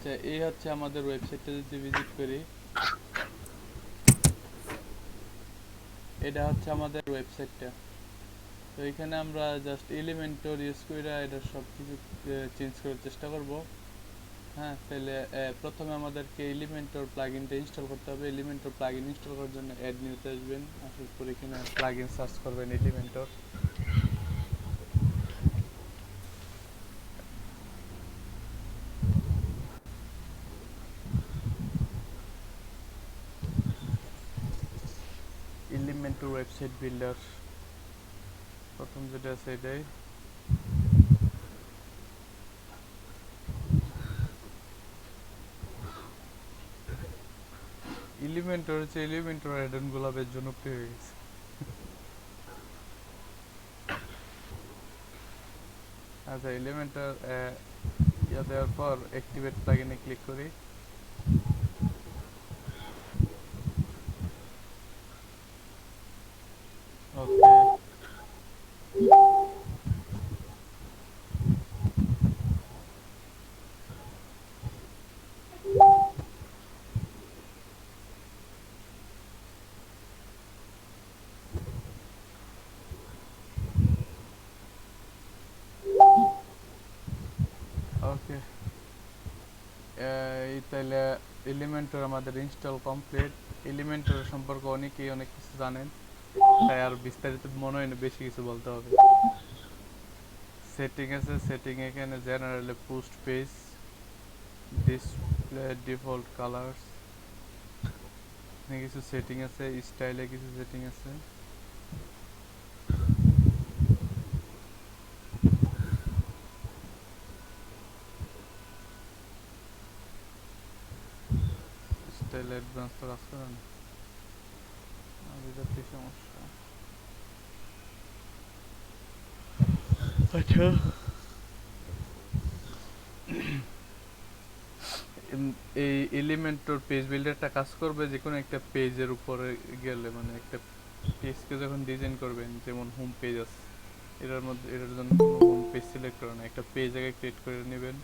আচ্ছা, এই হচ্ছে আমাদের ওয়েবসাইটটা যদি ভিজিট করি, এটা হচ্ছে আমাদের ওয়েবসাইটটা। তো এখানে আমরা জাস্ট এলিমেন্টর ইউজ করে এটা সব কিছু চেঞ্জ করার চেষ্টা করব। হ্যাঁ, তাহলে প্রথমে আমাদেরকে এলিমেন্টর প্লাগইনটা ইনস্টল করতে হবে। এলিমেন্টর প্লাগইন ইনস্টল করার জন্য অ্যাড নিউতে আসবেন, আসার পর এখানে প্লাগইন সার্চ করবেন এলিমেন্টর। এলিমেন্টর ওয়েবসাইট বিল্ডার প্রথম যেটা আছে এটাই। এলিমেন্টর হচ্ছে এলিমেন্টর অ্যাডন গুলো বেশ জনপ্রিয় হয়ে গেছে। আচ্ছা, এলিমেন্টর ইয়া দেওয়ার পর অ্যাক্টিভেট প্লাগইনে ক্লিক করি। ওকে, ওকে। তাহলে এলিমেন্টর আমাদের ইনস্টল কমপ্লিট। এলিমেন্টর সম্পর্কে অনেকেই অনেক কিছু জানেন, তাই আর বিস্তারিত মনে হয় না বেশি কিছু বলতে হবে। সেটিং আছে, সেটিং এখানে জেনারেলে post page, display default colours, এখানে কিছু সেটিং আছে, স্টাইলে কিছু সেটিং আছে। স্টাইল অ্যাডভান্স তো কাজ করে না, আর এটার কি সমস্যা? আচ্ছা, এই এলিমেন্টর পেজ বিল্ডারটা কাজ করবে যে কোনো একটা পেজের উপরে গেলে, মানে একটা পেজকে যখন ডিজাইন করবেন, যেমন হোম পেজ আছে, এটার মধ্যে এটার জন্য কোনো হোম পেজ সিলেক্ট করে না, একটা পেজ আগে ক্রিয়েট করে নেবেন।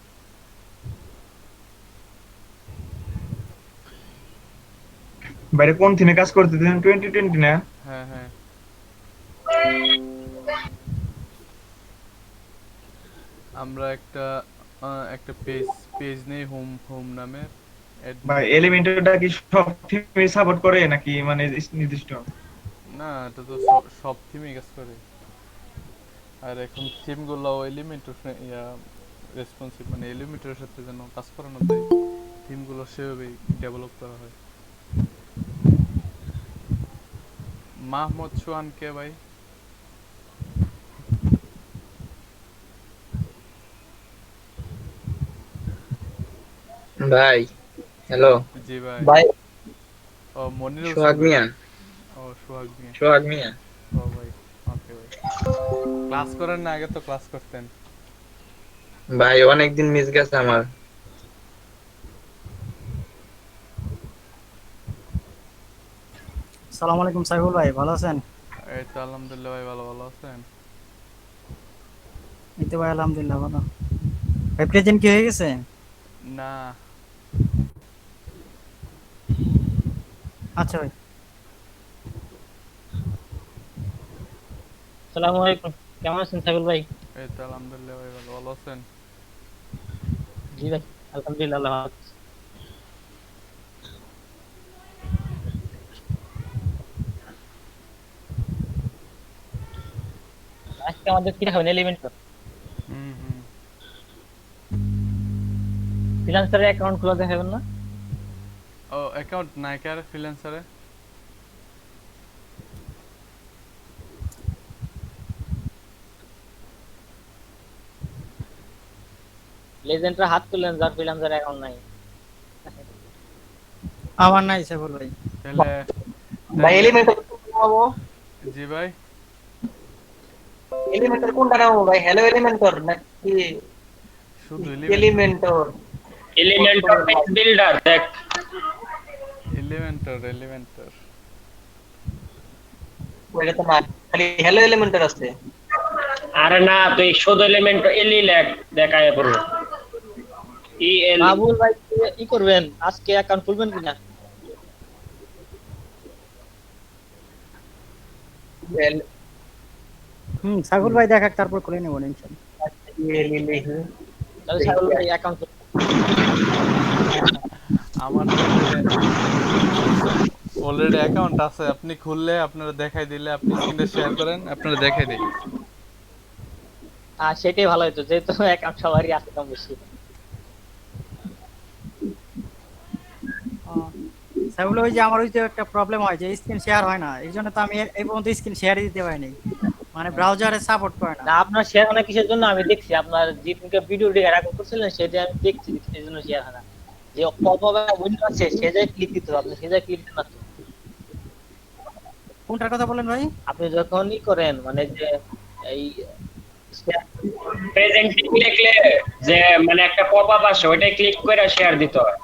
বাইরে কোন থিমে কাজ করতেছেন? 2020 না? হ্যাঁ, হ্যাঁ। আমরা একটা পেজ পেজ নেই, হোম হোম নামের অ্যাড বা নিউ। এলিমেন্টরটা কি সব থিমে সাপোর্ট করে নাকি মানে নির্দিষ্ট? না, এটা তো সব থিমই কাজ করে। আর এখন থিমগুলো এলিমেন্টর ইয়া রেসপন্সিভ, মানে এলিমেন্টরের সাথে যেন কাজ করানো যায়, থিমগুলো সেভাবেই ডেভেলপ করা হয়। মাহমুদ সোহান কে ভাই? ভাই, হ্যালো। জি ভাই। ভাই, ও, মনিরুল সোহাগ চৌধুরী। মিয়া। ও, সোহাগ মিয়া। সোহাগ মিয়া। ও ভাই, ওকে ভাই। ক্লাস করেন না? আগে তো ক্লাস করতেন। ভাই, অনেকদিন মিস গেছে আমার। সালাম আলাইকুম সাইফুল ভাই, ভালো আছেন? এই তো আলহামদুলিল্লাহ ভাই, ভালো ভালো আছেন? এই তো ভাই আলহামদুলিল্লাহ ভালো। ভাই প্রেজেন্ট কি হয়ে গেছে? না। আচ্ছা ভাই। আসসালামু আলাইকুম। কেমন আছেন সাইফুল ভাই? এই তো আলহামদুলিল্লাহ ভাই, ভালো ভালো আছেন? জি ভাই, আলহামদুলিল্লাহ আল্লাহ ভালো আছে। আজকে আমাদের কি দেখাবেন? এলিমেন্ট হুম, হুম। ফ্রিল্যান্সারের অ্যাকাউন্ট খোলা দেখাবেন না? ও, অ্যাকাউন্ট নাই কার ফ্রিল্যান্সারে? লেজেন্ডরা হাত তুললেন যার ফ্রিল্যান্সার অ্যাকাউন্ট নাই। আমার নাই সাইফুল ভাই। তাহলে ভাই তাইলে এলিমেন্টার কোনটা নামাবো? জি ভাই। এলিমেন্টার কোনটা নামাবো ভাই? হ্যালো এলিমেন্টর নাকি শুধু এলিমেন্টর। এলিমেন্টর? কোনটা এলিমেন্টর করবো পেজ ভাই? বিল্ডার দেখ। Elementor, Elementor. ওইটা তো না, খালি হ্যালো এলিমেন্টর আছে। আরে না, তুই শুধু এলিমেন্ট এলি লেখ, দেখায় পড়বো। বাবুল ভাই ই করবেন আজকে অ্যাকাউন্ট খুলবেন কিনা? সাগর ভাই দেখাক তারপর করে নেব ইনশাআল্লাহ। তাহলে সাগর ভাই অ্যাকাউন্ট আমার অলরেডি অ্যাকাউন্ট আছে, আপনি খুললে আপনারা দেখাই দিলে আপনি স্ক্রিনে শেয়ার করেন, আপনারা দেখাই দিই। সেটাই ভালো হতো, যেহেতু অ্যাকাউন্ট সবারই আছে কম বেশি। সাগর ভাই যে আমার ওই যে একটা প্রবলেম হয় যে স্ক্রিন শেয়ার হয় না, এই জন্য তো আমি এই পর্যন্ত স্ক্রিন শেয়ারই দিতে পারিনি, মানে ব্রাউজারে সাপোর্ট করে না। না আপনার শেয়ার হয় না কিসের জন্য আমি দেখছি, আপনার যেদিনকে ভিডিওটি রেকর্ড করছিলেন সেটা আমি দেখছি, এই জন্য শেয়ার হয় না। যে পপআপ উইন্ডো আছে সে জায়গায় ক্লিক দিতে হবে, আপনি সে জায়গায় ক্লিক দিতে না। কোনটার কথা বলেন ভাই? আপনি যখনই করেন মানে যে এই প্রেজেন্টে ক্লিকলে যে মানে একটা পপআপ আসে ওইটাই ক্লিক করে শেয়ার দিতে হয়।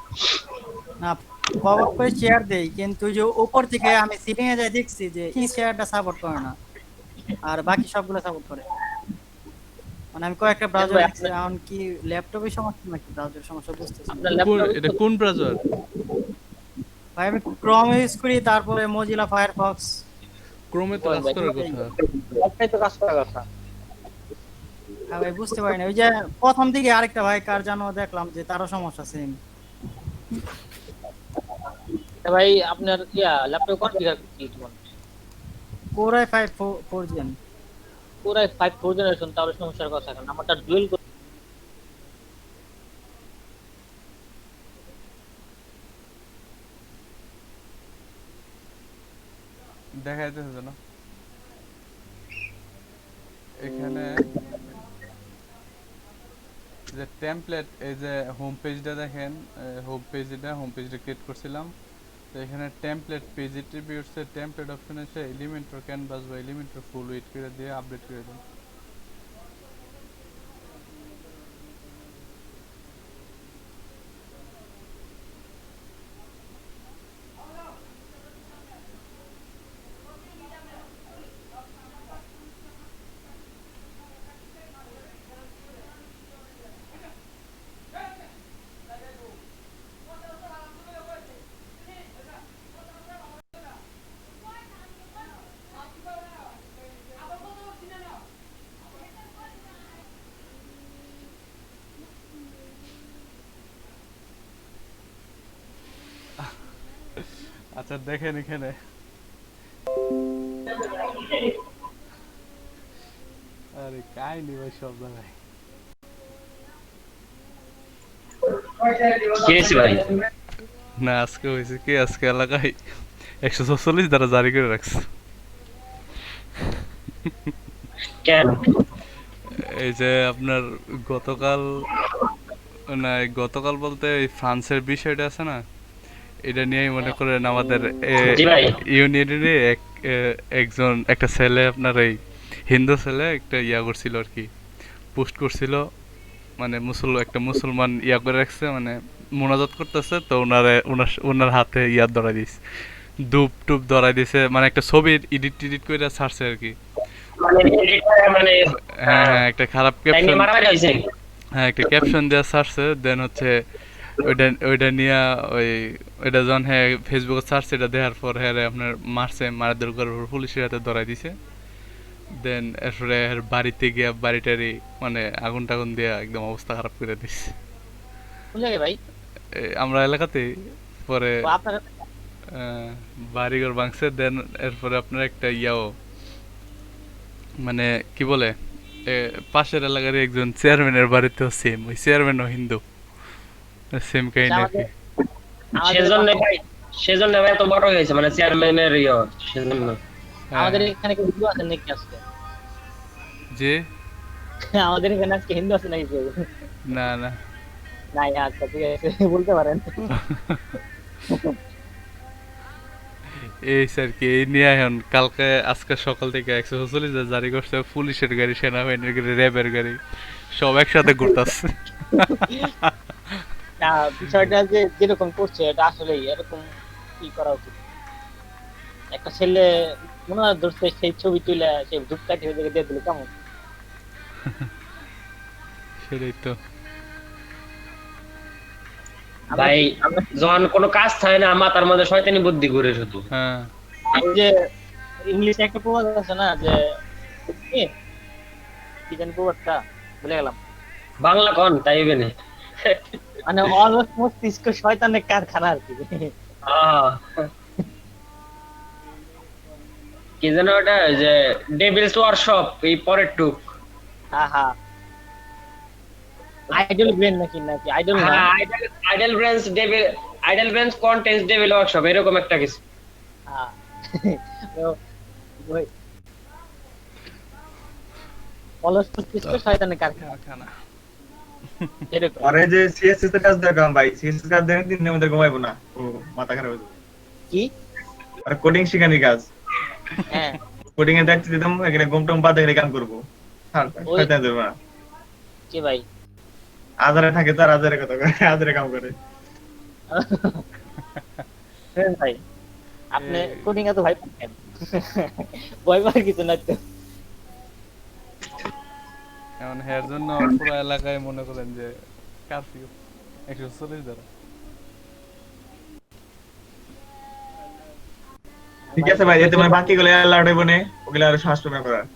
না, পপআপ করে শেয়ার দেই, কিন্তু ওই যে উপর থেকে আমি সিটিং এ যাই দেখছি যে কি শেয়ারটা সাপোর্ট করে না, আর বাকি সবগুলো সাপোর্ট করে। মানে আমি কয়েকটা ব্রাউজার ভাই, দেখছি, এখন কি ল্যাপটপের সমস্যা নাকি ব্রাউজার সমস্যা বুঝতেছি না। আপনার ল্যাপটপ এটা কোন ব্রাউজার? ভাই আমি ক্রোম ইউজ করি, তারপরে মোজিলা ফায়ারফক্স। ক্রোমে তো কাজ করার কথা। একটাই তো কাজ করার কথা। হ্যাঁ ভাই বুঝতে পারি না, ওই যে প্রথম দিকে আরেকটা ভাই কার জানো দেখলাম যে তারও সমস্যা সেম। ভাই আপনার ল্যাপটপ কনফিগার কি তোমার? Core i5 4 gen. পুরাই 5 4 জেনারেশন, তাহলে সমস্যার কথা কেন? আমারটা ডুয়েল দেখা যাচ্ছে না এখানে যে টেমপ্লেট, এই যে হোম পেজটা দেখেন, হোম পেজটা ক্রিয়েট করছিলাম। তো এখানে টেমপ্লেট পেজ অ্যাট্রিবিউটস এর টেমপ্লেট অপশন আছে, এলিমেন্টর ক্যানভাস বা এলিমেন্টর ফুল উইডথ করে দিয়ে আপডেট করে দিন। আচ্ছা দেখেন এখানে আরে কাহিনী ভাই সব জায়গায়। কি হয়েছে ভাই? না আজকে হয়েছে কি, আজকে এলাকায় 146 দ্বারা জারি করে রাখছে। কেন? এই যে আপনার গতকাল, না গতকাল বলতে এই ফ্রান্সের বিষয়টা আছে না, এটা নিয়েই মনে করেন আমাদের জি ভাই। ইউনিয়নের একজন একটা ছেলে, আপনার এই হিন্দু ছেলে একটা করছিল আর কি, পোস্ট করছিল, মানে একটা মুসলমান করে রাখছে, মানে মোনাজাত করতেছে, তো ওনার হাতে ধরাই দিছে, ধূপ টুপ ধরাই দিছে, মানে একটা ছবি টিডিট করে ছাড়ছে আর কি। মানে মানে হ্যাঁ হ্যাঁ, একটা খারাপ ক্যাপশন, মারামারি হয়েছে। হ্যাঁ একটা ক্যাপশন দেওয়া ছাড়ছে, দেন হচ্ছে ওইটা নিয়ে ওইটা যখন হ্যাঁ ফেসবুকে ছাড়ছে, এটা দেওয়ার পর হ্যাঁ আপনার মারধর করার পর পুলিশের হাতে ধরাই দিছে। দেন এরপরে বাড়িতে গিয়া বাড়িটারি মানে আগুন টাগুন দিয়া একদম অবস্থা খারাপ করে দিছে। কোন জায়গায় ভাই? আমরা এলাকাতেই। পরে আপনার বাড়িঘর ভাঙছে, দেন এরপরে আপনার একটা মানে কি বলে, পাশের এলাকার একজন চেয়ারম্যানের বাড়িতেও সেম, ওই চেয়ারম্যানও হিন্দু, সেম কাহিনী আর কি। সেজন্য ভাই এত বড় হয়েছে, মানে চেয়ারম্যানের সেজন্য। আমাদের এখানে কি হিন্দু আছেন নাকি আজকে? যে আমাদের এখানে আজকে হিন্দু আছে নাকি কেউ? না না নাই, আচ্ছা ঠিক আছে, বলতে পারেন। এই স্যার কি এই নিয়ে এখন কালকে আজকে সকাল থেকে 146 জারি করছে, পুলিশের গাড়ি, সেনাবাহিনীর গাড়ি, র্যাবের গাড়ি সব একসাথে ঘুরতেছে। না, বিষয়টা যে যেরকম করছে এটা আসলে এরকম কি করা উচিত? একটা ছেলে মনে হয় ধরছে, সেই ছবি তুলে সেই ধূপকাঠি দিয়ে দিল কেমন? সেটাই তো। ভাই যখন কোনো কাজ থাকে না মাথার মধ্যে শয়তানি বুদ্ধি ঘুরে শুধু। হ্যাঁ ওই যে ইংলিশে একটা প্রবাদ আছে না যে কি কি জানি প্রবাদটা ভুলে গেলাম, বাংলা কোন তাইবে না। মানে অলস মস্তিষ্ক শয়তানের কারখানা আর কি। কি যেন ওটা যে ডেভিলস ওয়ার্কশপ এই পরের টুক। হ্যাঁ হ্যাঁ, আইডল ব্রেন নাকি নাকি আইডল না, হ্যাঁ idol brains devil, idol brains contents devil workshop এরকম একটা কিছু। হ্যাঁ তো ওই অলস মস্তিষ্ক শয়তানের কারখানা এরকম। আরে যে সিএসএস এর কাজ দেখাম ভাই, সিএসএস কাজ দেখেন দিনের মধ্যে ঘুমাইবো না, ও মাথা খারাপ হয়ে যাবে। কি? আর কোডিং শিখানির কাজ, হ্যাঁ কোডিং এ দেখতে দিতাম এখানে ঘুমটম বাদ এখানে কাম করবো। আর ওই- শয়তান দেব না, কি ভাই? আজারে থাকে তো আর আজারে কথা করে, আজারে কাম করে। হ্যাঁ ভাই, আপনি এই- কোডিং এত ভাই পাচ্ছেন, ভয় পাওয়ার কিছু না তো। এখন এর জন্য পুরো এলাকায় মনে করেন যে কারফিউ 140 দ্বারা। ঠিক আছে ভাই, এতে মানে বাকি গুলো অ্যালাউড হইব না, ওগুলো আর সাহস পাবে না করার।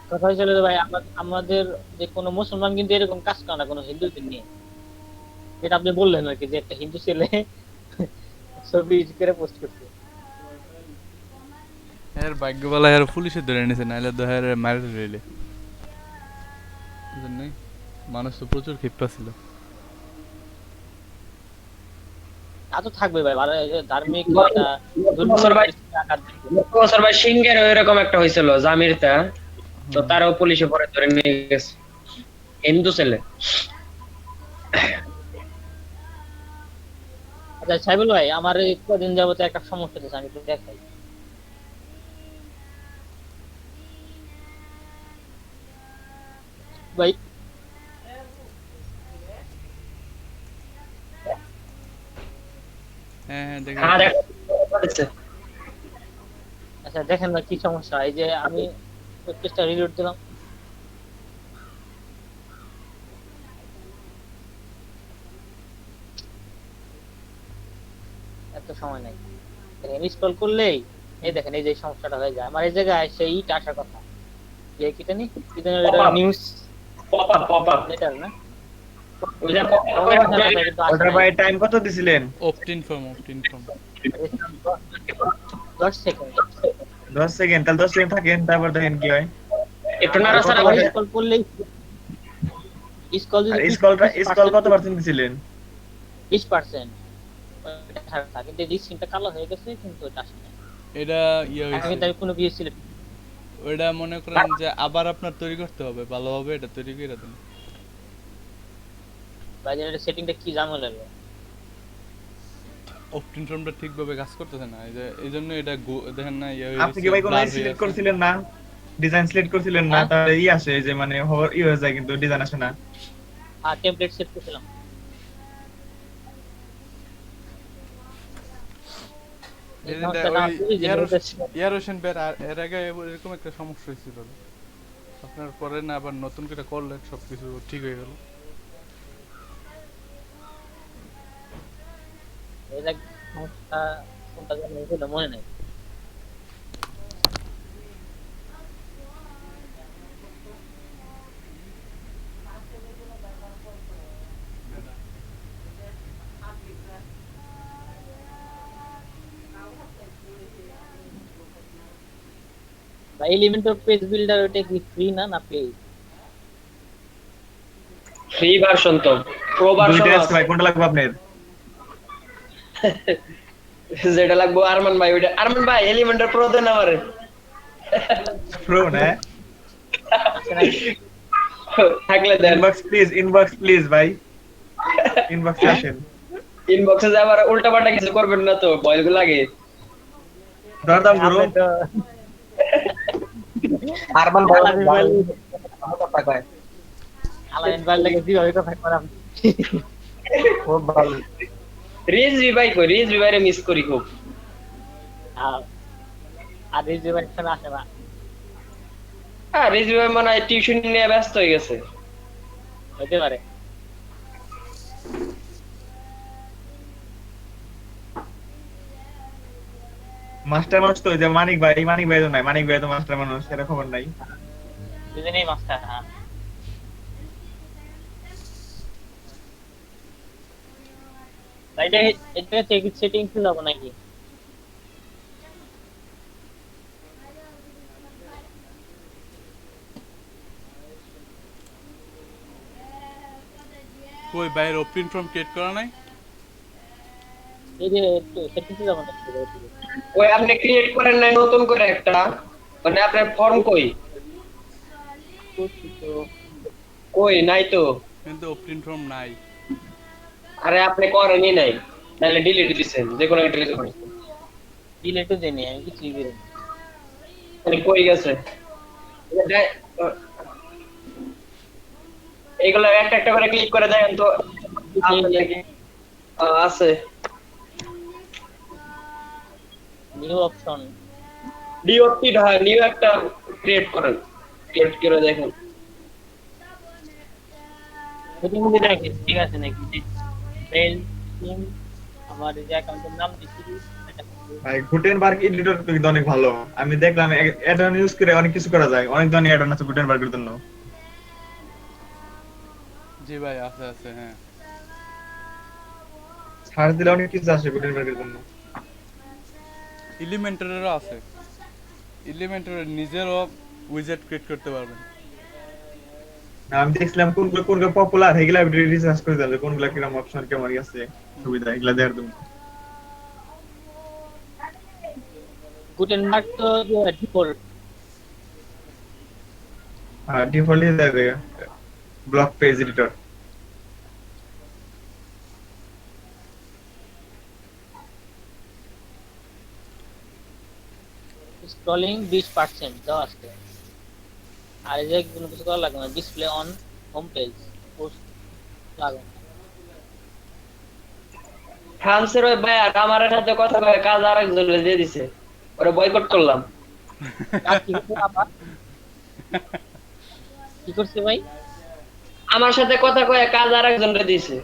কথা হয়েছিল যে ভাই আমাদের যে কোনো মুসলমান কিন্তু এরকম কাজ করে না কোনো হিন্দুদের নিয়ে, যেটা আপনি বললেন আর কি, যে একটা হিন্দু ছেলে ছবি করে পোস্ট করছে। এর ভাগ্যবালা এর পুলিশে ধরে নিছে, নাইলে তো এর মারে রইলে। বুঝলেন, মানুষ তো প্রচুর ক্ষিপ্পা ছিল। তা তো থাকবে ভাই, মানে ধার্মিক একটা বছর ভাই আঘাত দিবে। গত বছর ভাই সিঙ্গের এরকম একটা হয়েছিল জামিরতা, তো তারাও পুলিশে পরে ধরে নিয়ে গেছে, হিন্দু ছেলে। আচ্ছা সাইবুল ভাই, আমার এই কদিন যাবত একটা সমস্যা হচ্ছে, আমি একটু দেখাই। ভাই হ্যাঁ হ্যাঁ দেখেন। হ্যাঁ দেখো করেছে। আচ্ছা দেখেন না কি সমস্যা, এই যে আমি পেজটা রিলোড দিলাম, এত সময় নাই, দেখেন ইনস্টল করলেই এই দেখেন এই যে সমস্যাটা হয়ে যায়। আমার এই জায়গায় সেই ইট আসার কথা, যে কিটা নি কিটা নিউজ পপ আপ লেটার না, ওই যে কিন্তু আসে ওটা নাই। ভাই টাইম কত দিছিলেন? অপটিন ফর্ম 10 সেকেন্ড 10 সেকেন্ড, তাহলে 10 সেকেন্ড থাকেন, তারপর দেখেন কি হয়। একটু নাড়াচাড়া কত করে ইনস্টল করলেই স্কল আর যদি স্কল কত পার্সেন্ট দিছিলেন? 20%, কিন্তু এই স্ক্রিনটা কালো হয়ে গেছে, কিন্তু এটা আসে না। এটা ইয়ে আমি হয়েছে, কিন্তু আমি কোনো বিয়ে সিলেক্ট ওইটা মনে করেন যে আবার আপনার তৈরি করতে হবে ভালোভাবে, এটা তৈরি করে দেন। বাজারের সেটিংটা কি ঝামেলা হলো। অপটিন ফর্মটা ঠিকভাবে কাজ করতেছে না, এই জন্য এটা দেখেন না ইয়ে আপনি কি ভাই কোনো সিলেক্ট করছিলেন না, ডিজাইন সিলেক্ট করছিলেন না? হ্যাঁ। তাহলে ই আসে যে মানে ই হয়ে যায়, কিন্তু ডিজাইন আসে না। আর টেমপ্লেট সেট করছিলাম। এই সমস্যাটা আমার খুবই জেনুইন ছিল। ইয়ারোশন বের এর আগে এরকম একটা সমস্যা হয়েছিল, আপনার পরে না আবার নতুন করে করলেন সবকিছু ঠিক হয়ে গেল। এর আগে সমস্যা কোনটা যেন হয়েছিল মনে নেই। বা এলিমেন্টর পেজ বিল্ডার ওটা কি ফ্রি না না পেইড? ফ্রি ভার্সন তো, প্রো ভার্সন দুইটা আছে আছে। ভাই, কোনটা লাগবে আপনার? যেটা লাগবে আরমান ভাই, ওইটা আরমান ভাই এলিমেন্টার প্রো দেন আমারে। প্রো না? থাকলে দেন, ইনবক্স প্লিজ ভাই, ইনবক্সে আসেন। ইনবক্সে যে আবার উল্টাপাল্টা কিছু করবেন না তো, ভয় লাগে। দরদাম করো। আপনি তো আরমান আলামিন ভাই কথা কয় আলামিন ভাই লাগে যেভাবে কথা করাম খুব ভালো। রিজভি ভাই কই, রিজভি ভাইরে মিস করি খুব। আর এই যে এখানে আসে না। হ্যাঁ রিজভি ভাই মনে হয় টিউশন নিয়ে ব্যস্ত হয়ে গেছে। হতে পারে। মাস্টার মানুষ তো ওই যে মানিক ভাই তো নাই, মানিক ভাই তো মাস্টার মানুষ, এর খবর নাই। দুজনেই মাস্টার, হ্যাঁ। তাই এটা সেটিং ছিল যাবো নাকি? কই বাইরে ওপেন ফর্ম ক্রিয়েট করা নাই? এই যে সেটিং যাবো নাকি? ওই আপনি ক্রিয়েট করেন নাই নতুন করে একটা, মানে আপনার ফর্ম কই? তো কই নাই তো। কিন্তু ওপেন ফর্ম নাই। আরে আপনি করেনই নাই, তাহলে ডিলিট দিছেন, যে কোনো একটা ডিলিট করেন। ডিলেটও দেনি, আমি কিছুই করিনি। মানে কই গেছে এইগুলো একটা একটা করে ক্লিক করে দেখেন তো আছে নাকি। আছে নিউ অপশন, ডিওটি ঢাল নিউ একটা ক্রিয়েট করেন, ক্রিয়েট করে দেখেন। সেটিং মধ্যে দেখি ঠিক আছে নাকি। মেল টিম, আমার এই যে অ্যাকাউন্টের নাম দিচ্ছি এটা। ভাই গুটেনবার্গ এডিটর কিন্তু অনেক ভালো, আমি দেখলাম অ্যাডন ইউজ করে অনেক কিছু করা যায়, অনেক ধরনের অ্যাডন আছে গুটেনবার্গের জন্য। জি ভাই আছে আছে, হ্যাঁ। সার্চ দিলে অনেক কিছু আসে গুটেনবার্গের জন্য। এলিমেন্টরেরও আছে, এলিমেন্টরের নিজেরও উইজেট ক্রিয়েট করতে পারবেন। আমি দেখছিলাম কোনগুলো পপুলার, এগুলা রিসার্চ করে দিলাম কোনগুলা কিরকম অপশন কেমন আছে সুবিধা, এগুলা দেখার জন্য। গুটেনবার্গ তো ডিফল্ট। আর ডিফল্টলি দেবে ব্লক পেজ এডিটর। স্ক্রলিং 20% দাও আজকে। আর এই যে কোনো কিছু করা লাগবে না, display on home page post লাগবে না। ফ্রান্সের ওই ভাই আর আমার সাথে কথা কয়ে কাজ আরেকজনের দিয়ে দিছে, ওরে বয়কট করলাম। আর কি করছে আবার? কি করছে ভাই? আমার সাথে কথা কয়ে কাজ আরেকজনের দিছে।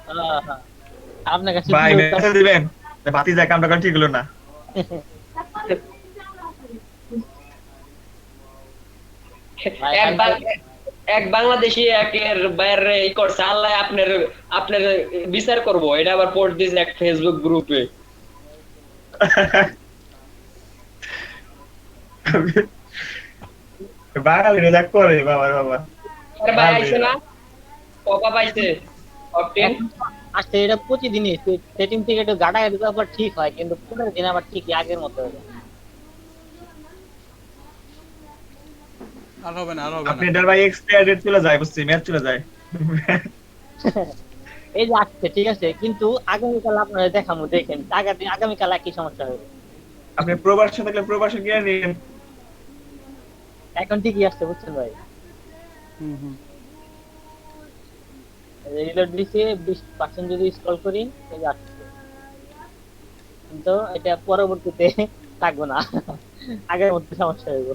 হ্যাঁ। আপনার কাছে ভাই কি মেসেজ দিবেন বাতি যায়, কামটা করা ঠিক হলো না। ভাই, এক এক বাংলাদেশি একের বাইরে ই করছে, আল্লাহ আপনার আপনার বিচার করব, এটা আবার পোস্ট দিছে এক ফেসবুক গ্রুপে। বাঙালি রাজা করে বাবা বাবা। আরে ভাই আইছে না, পপা পাইছে অপটিন। আচ্ছা, এটা প্রতিদিনই সেটিং থেকে একটু গাটা দিলে আবার ঠিক হয়, কিন্তু পরের দিন আবার ঠিকই আগের মতো হয়ে যায়। আর হবে না, আর হবে আপনি না। এটার ভাই এক্সপায়ার ডেট চলে যায়, বুঝছি ম্যাচ চলে যায়। এই যে আসছে ঠিক আছে, কিন্তু আগামীকাল আপনারা দেখাবো, দেখেন আগামীকাল একই সমস্যা হবে। আপনি প্রবাসে থাকলে প্রবাসে গিয়ে নিন। এখন ঠিকই আসছে, বুঝছেন ভাই। হুম হুম। রিলোড দিছি 20% যদি স্ক্রল করি এই যে আসছে, কিন্তু এটা পরবর্তীতে থাকবো না, আগের মধ্যে সমস্যা হইব।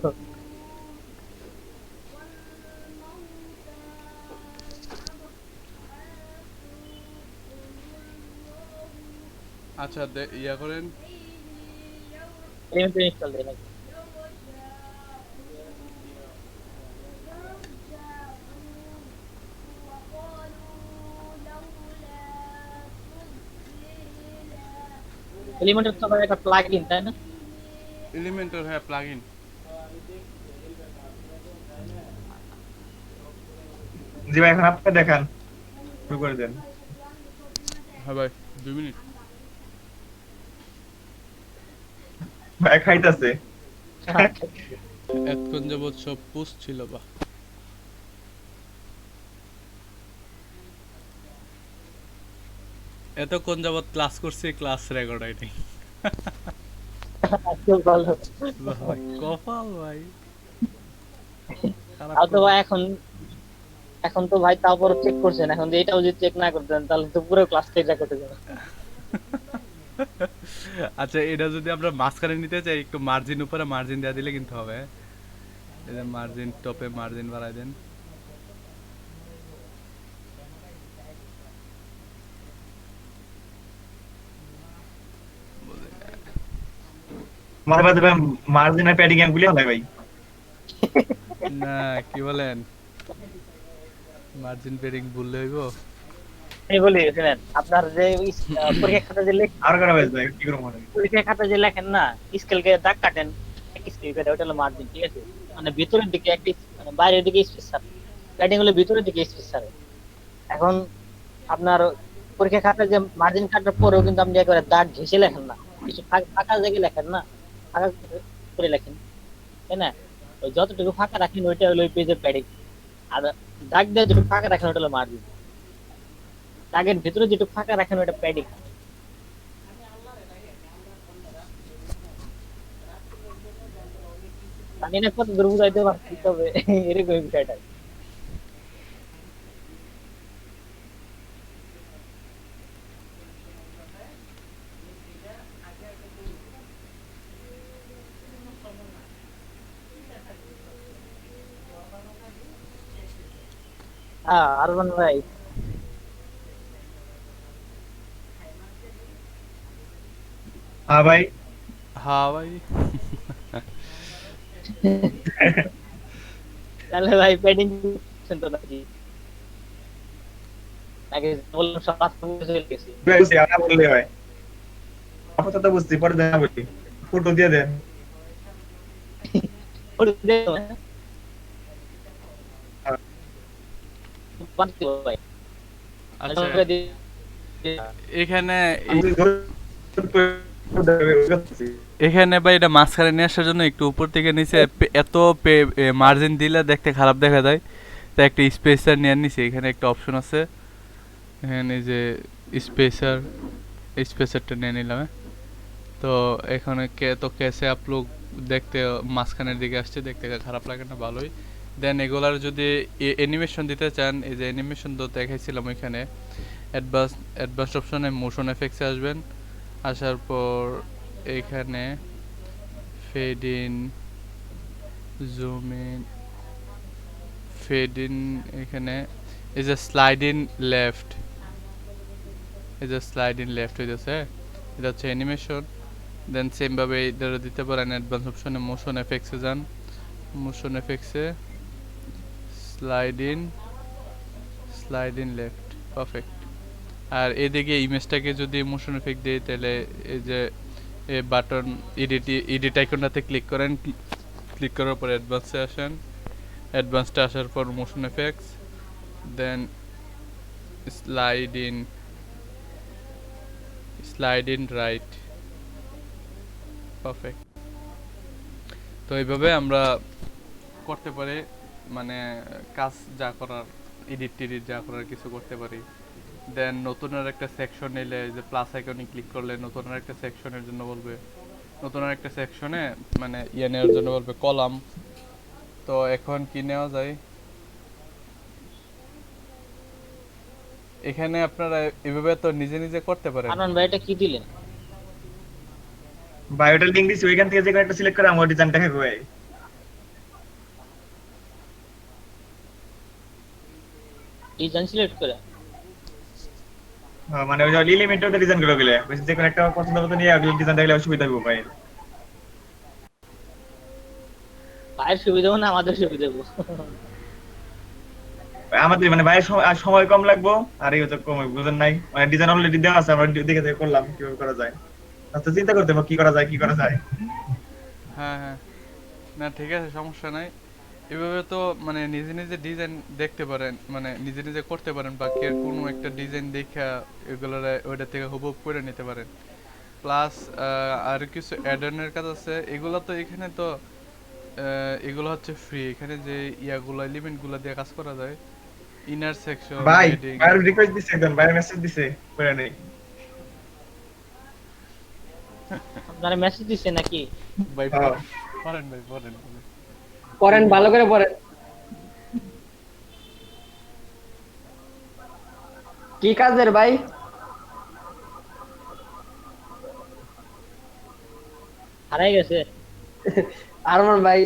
আচ্ছা ইয়া করেন। এলিমেন্টারি ইনস্টল দেই নাকি? এলিমেন্টার তো আবার একটা প্লাগইন, তাই না? এলিমেন্টর, হ্যাঁ প্লাগইন। জি ভাই এখন আপনি দেখান, শুরু করে দেন। হ্যাঁ ভাই 2 মিনিট। ভাই খাইতাছে। এতক্ষণ যাবৎ সব পোস্ট ছিল বা এতক্ষণ যাবৎ ক্লাস করছি, ক্লাস রেকর্ড হয়নি। খুব ভালো। ভাই কপাল ভাই, খারাপ আর তো করে। ভাই এখন তো ভাই তারপর চেক করছেন, এখন যদি এটাও যদি চেক না করতেন তাহলে তো পুরো ক্লাস চেক করতে যাবে। আচ্ছা এটা যদি আমরা মাঝখানে নিতে চাই, একটু মার্জিন উপরে মার্জিন দেওয়া দিলে কিন্তু হবে। এই যে মার্জিন টপে মার্জিন বাড়াই দেন। মাঝে মাঝে ভাই মার্জিনের প্যাডিং গুলি হয় ভাই। না কি বলেন, মার্জিন পেরিং ভুললে হইব? আমি বলি শুনেন, আপনার যে পরীক্ষা খাতা যে আর করা ভাই কি করে মনে হয়? পরীক্ষা খাতা যে লেখেন না, স্কেলকে দাগ কাটেন, এক স্কেল করে, ওটা হলো মার্জিন, ঠিক আছে? মানে ভিতরের দিকে একটি, মানে বাইরের দিকে স্পেস ছাড়ে, প্যাডিং হলো ভিতরের দিকে স্পেস ছাড়ে। এখন আপনার পরীক্ষা খাতায় যে মার্জিন কাটার পরেও কিন্তু আপনি একেবারে দাগ ঘেঁষে লেখেন না, কিছু ফাঁকা জায়গায় লেখেন না, ফাঁকা করে লেখেন, তাই না? ওই যতটুকু ফাঁকা রাখেন ওইটা হলো ওই পেজের প্যাডিং, আর দাগ দিয়ে যেটুকু ফাঁকা রাখেন ওটা হলো মার্জিন। দাগের ভিতরে যেটুকু ফাঁকা রাখেন ওটা প্যাডিং। জানি না কত দূর বুঝাইতে পারছি, তবে এরকম বিষয়টা। আরমান ভাই, হ্যাঁ ভাই। হ্যাঁ ভাই। তাহলে ভাই প্যাডিং তো নাকি, নাকি বললাম সব আজকে বুঝে গেছি। বুঝছি, আর না বললে হয়। আপাতত বুঝছি, পরে দেখা বলি। ফটো দিয়ে দেন। ওটা দেখো, পারছি ভাই। আচ্ছা আমাকে দিয়ে- এখানে আমি এখানে ভাই এটা মাঝখানে নিয়ে আসার জন্য একটু উপর থেকে নিচে এত মার্জিন দিলে দেখতে খারাপ দেখা যায়, তো একটা স্পেসার নিয়ে নিছি। এখানে একটা অপশন আছে, এখানে যে স্পেসার, স্পেসারটা নিয়ে নিলাম। তো এখানে তো কেসে আপলোড দেখতে মাঝখানের দিকে আসছে, দেখতে খারাপ লাগে না, ভালোই। দেন এগুলার যদি অ্যানিমেশন দিতে চান, এই যে অ্যানিমেশন তো দেখাইছিলাম ওইখানে, অ্যাডভান্স অপশনে মোশন এফেক্টসে আসবেন। আসার পর এইখানে fade in, zoom in, fade in, এখানে এই যে স্লাইড ইন লেফট, এই যে স্লাইড ইন লেফট হইতেছে, এটা হচ্ছে অ্যানিমেশন। দেন সেম ভাবে এটা দিতে পারেন অ্যাডভান্স অপশনে, মোশন এফেক্টসে যান, মোশন এফেক্টসে স্লাইড ইন লেফট, পারফেক্ট। আর এদিকে ইমেজটাকে যদি মোশন এফেক্ট দেই, তাহলে এই যে এই বাটন এডিট আইকনটাতে ক্লিক করেন, ক্লিক করার পর অ্যাডভান্সে আসেন, অ্যাডভান্সটা আসার পর motion effects, then slide in right, perfect. তো এইভাবে আমরা করতে পারি, মানে কাজ যা করার, এডিট যা করার কিছু করতে পারি। দেন নতুন আর একটা সেকশন নিলে, যে প্লাস আইকনে ক্লিক করলে নতুন আর একটা সেকশনের জন্য বলবে, নতুন আর একটা সেকশনে মানে ইয়ে নেওয়ার জন্য বলবে কলাম। তো এখন কি নেওয়া যায়, এখানে আপনারা এভাবে তো নিজে নিজে করতে পারেন। আনন্দ ভাই এটা কি দিলেন? বায়োটা লিংক দিছি, ওইখান থেকে যে কোনো একটা সিলেক্ট করে আমার ডিজাইনটা হবে ভাই। ডিজাইন সিলেক্ট করে? হ্যাঁ, মানে ওই যে এলিমেন্টটা ডিজাইন করে গেলে বেশি যে কোনো একটা পছন্দ মতো নিয়ে আগে ডিজাইন দেখলে অসুবিধা হবে ভাই। ভাইয়ের সুবিধা না আমাদের সুবিধা হবো। আমাদের মানে ভাইয়ের সময় কম লাগবে, আর এই হচ্ছে কম, বুঝেন নাই? মানে ডিজাইন অলরেডি দেওয়া আছে, আমরা দেখে দেখে করলাম কিভাবে করা যায়। আচ্ছা, চিন্তা করতে হবে কি করা যায়, কি করা যায়। হ্যাঁ হ্যাঁ, না ঠিক আছে, সমস্যা নাই। এভাবে তো মানে নিজে নিজে ডিজাইন দেখতে পারেন, মানে নিজে নিজে করতে পারেন, বা কেউ কোনো একটা ডিজাইন দেখা এগুলো ওইটা থেকে হুবহু করে নিতে পারেন। প্লাস আর কিছু অ্যাডনের কাজ আছে, এগুলো তো এখানে তো এগুলো হচ্ছে ফ্রি। এখানে যে ইয়াগুলো এলিমেন্টগুলো দিয়ে কাজ করা যায়, ইনার সেকশন, ভাই হেডিং। ভাইয়ের রিকোয়েস্ট দিছে, একদম ভাইয়ের মেসেজ দিছে, করে নেই। আপনারা মেসেজ দিচ্ছেন নাকি? ভাই হ্যাঁ। পড়েন ভাই, পড়েন। পড়েন, ভালো করে পড়েন। কি কাজের ভাই? হারাই গেছে। আরমান ভাই,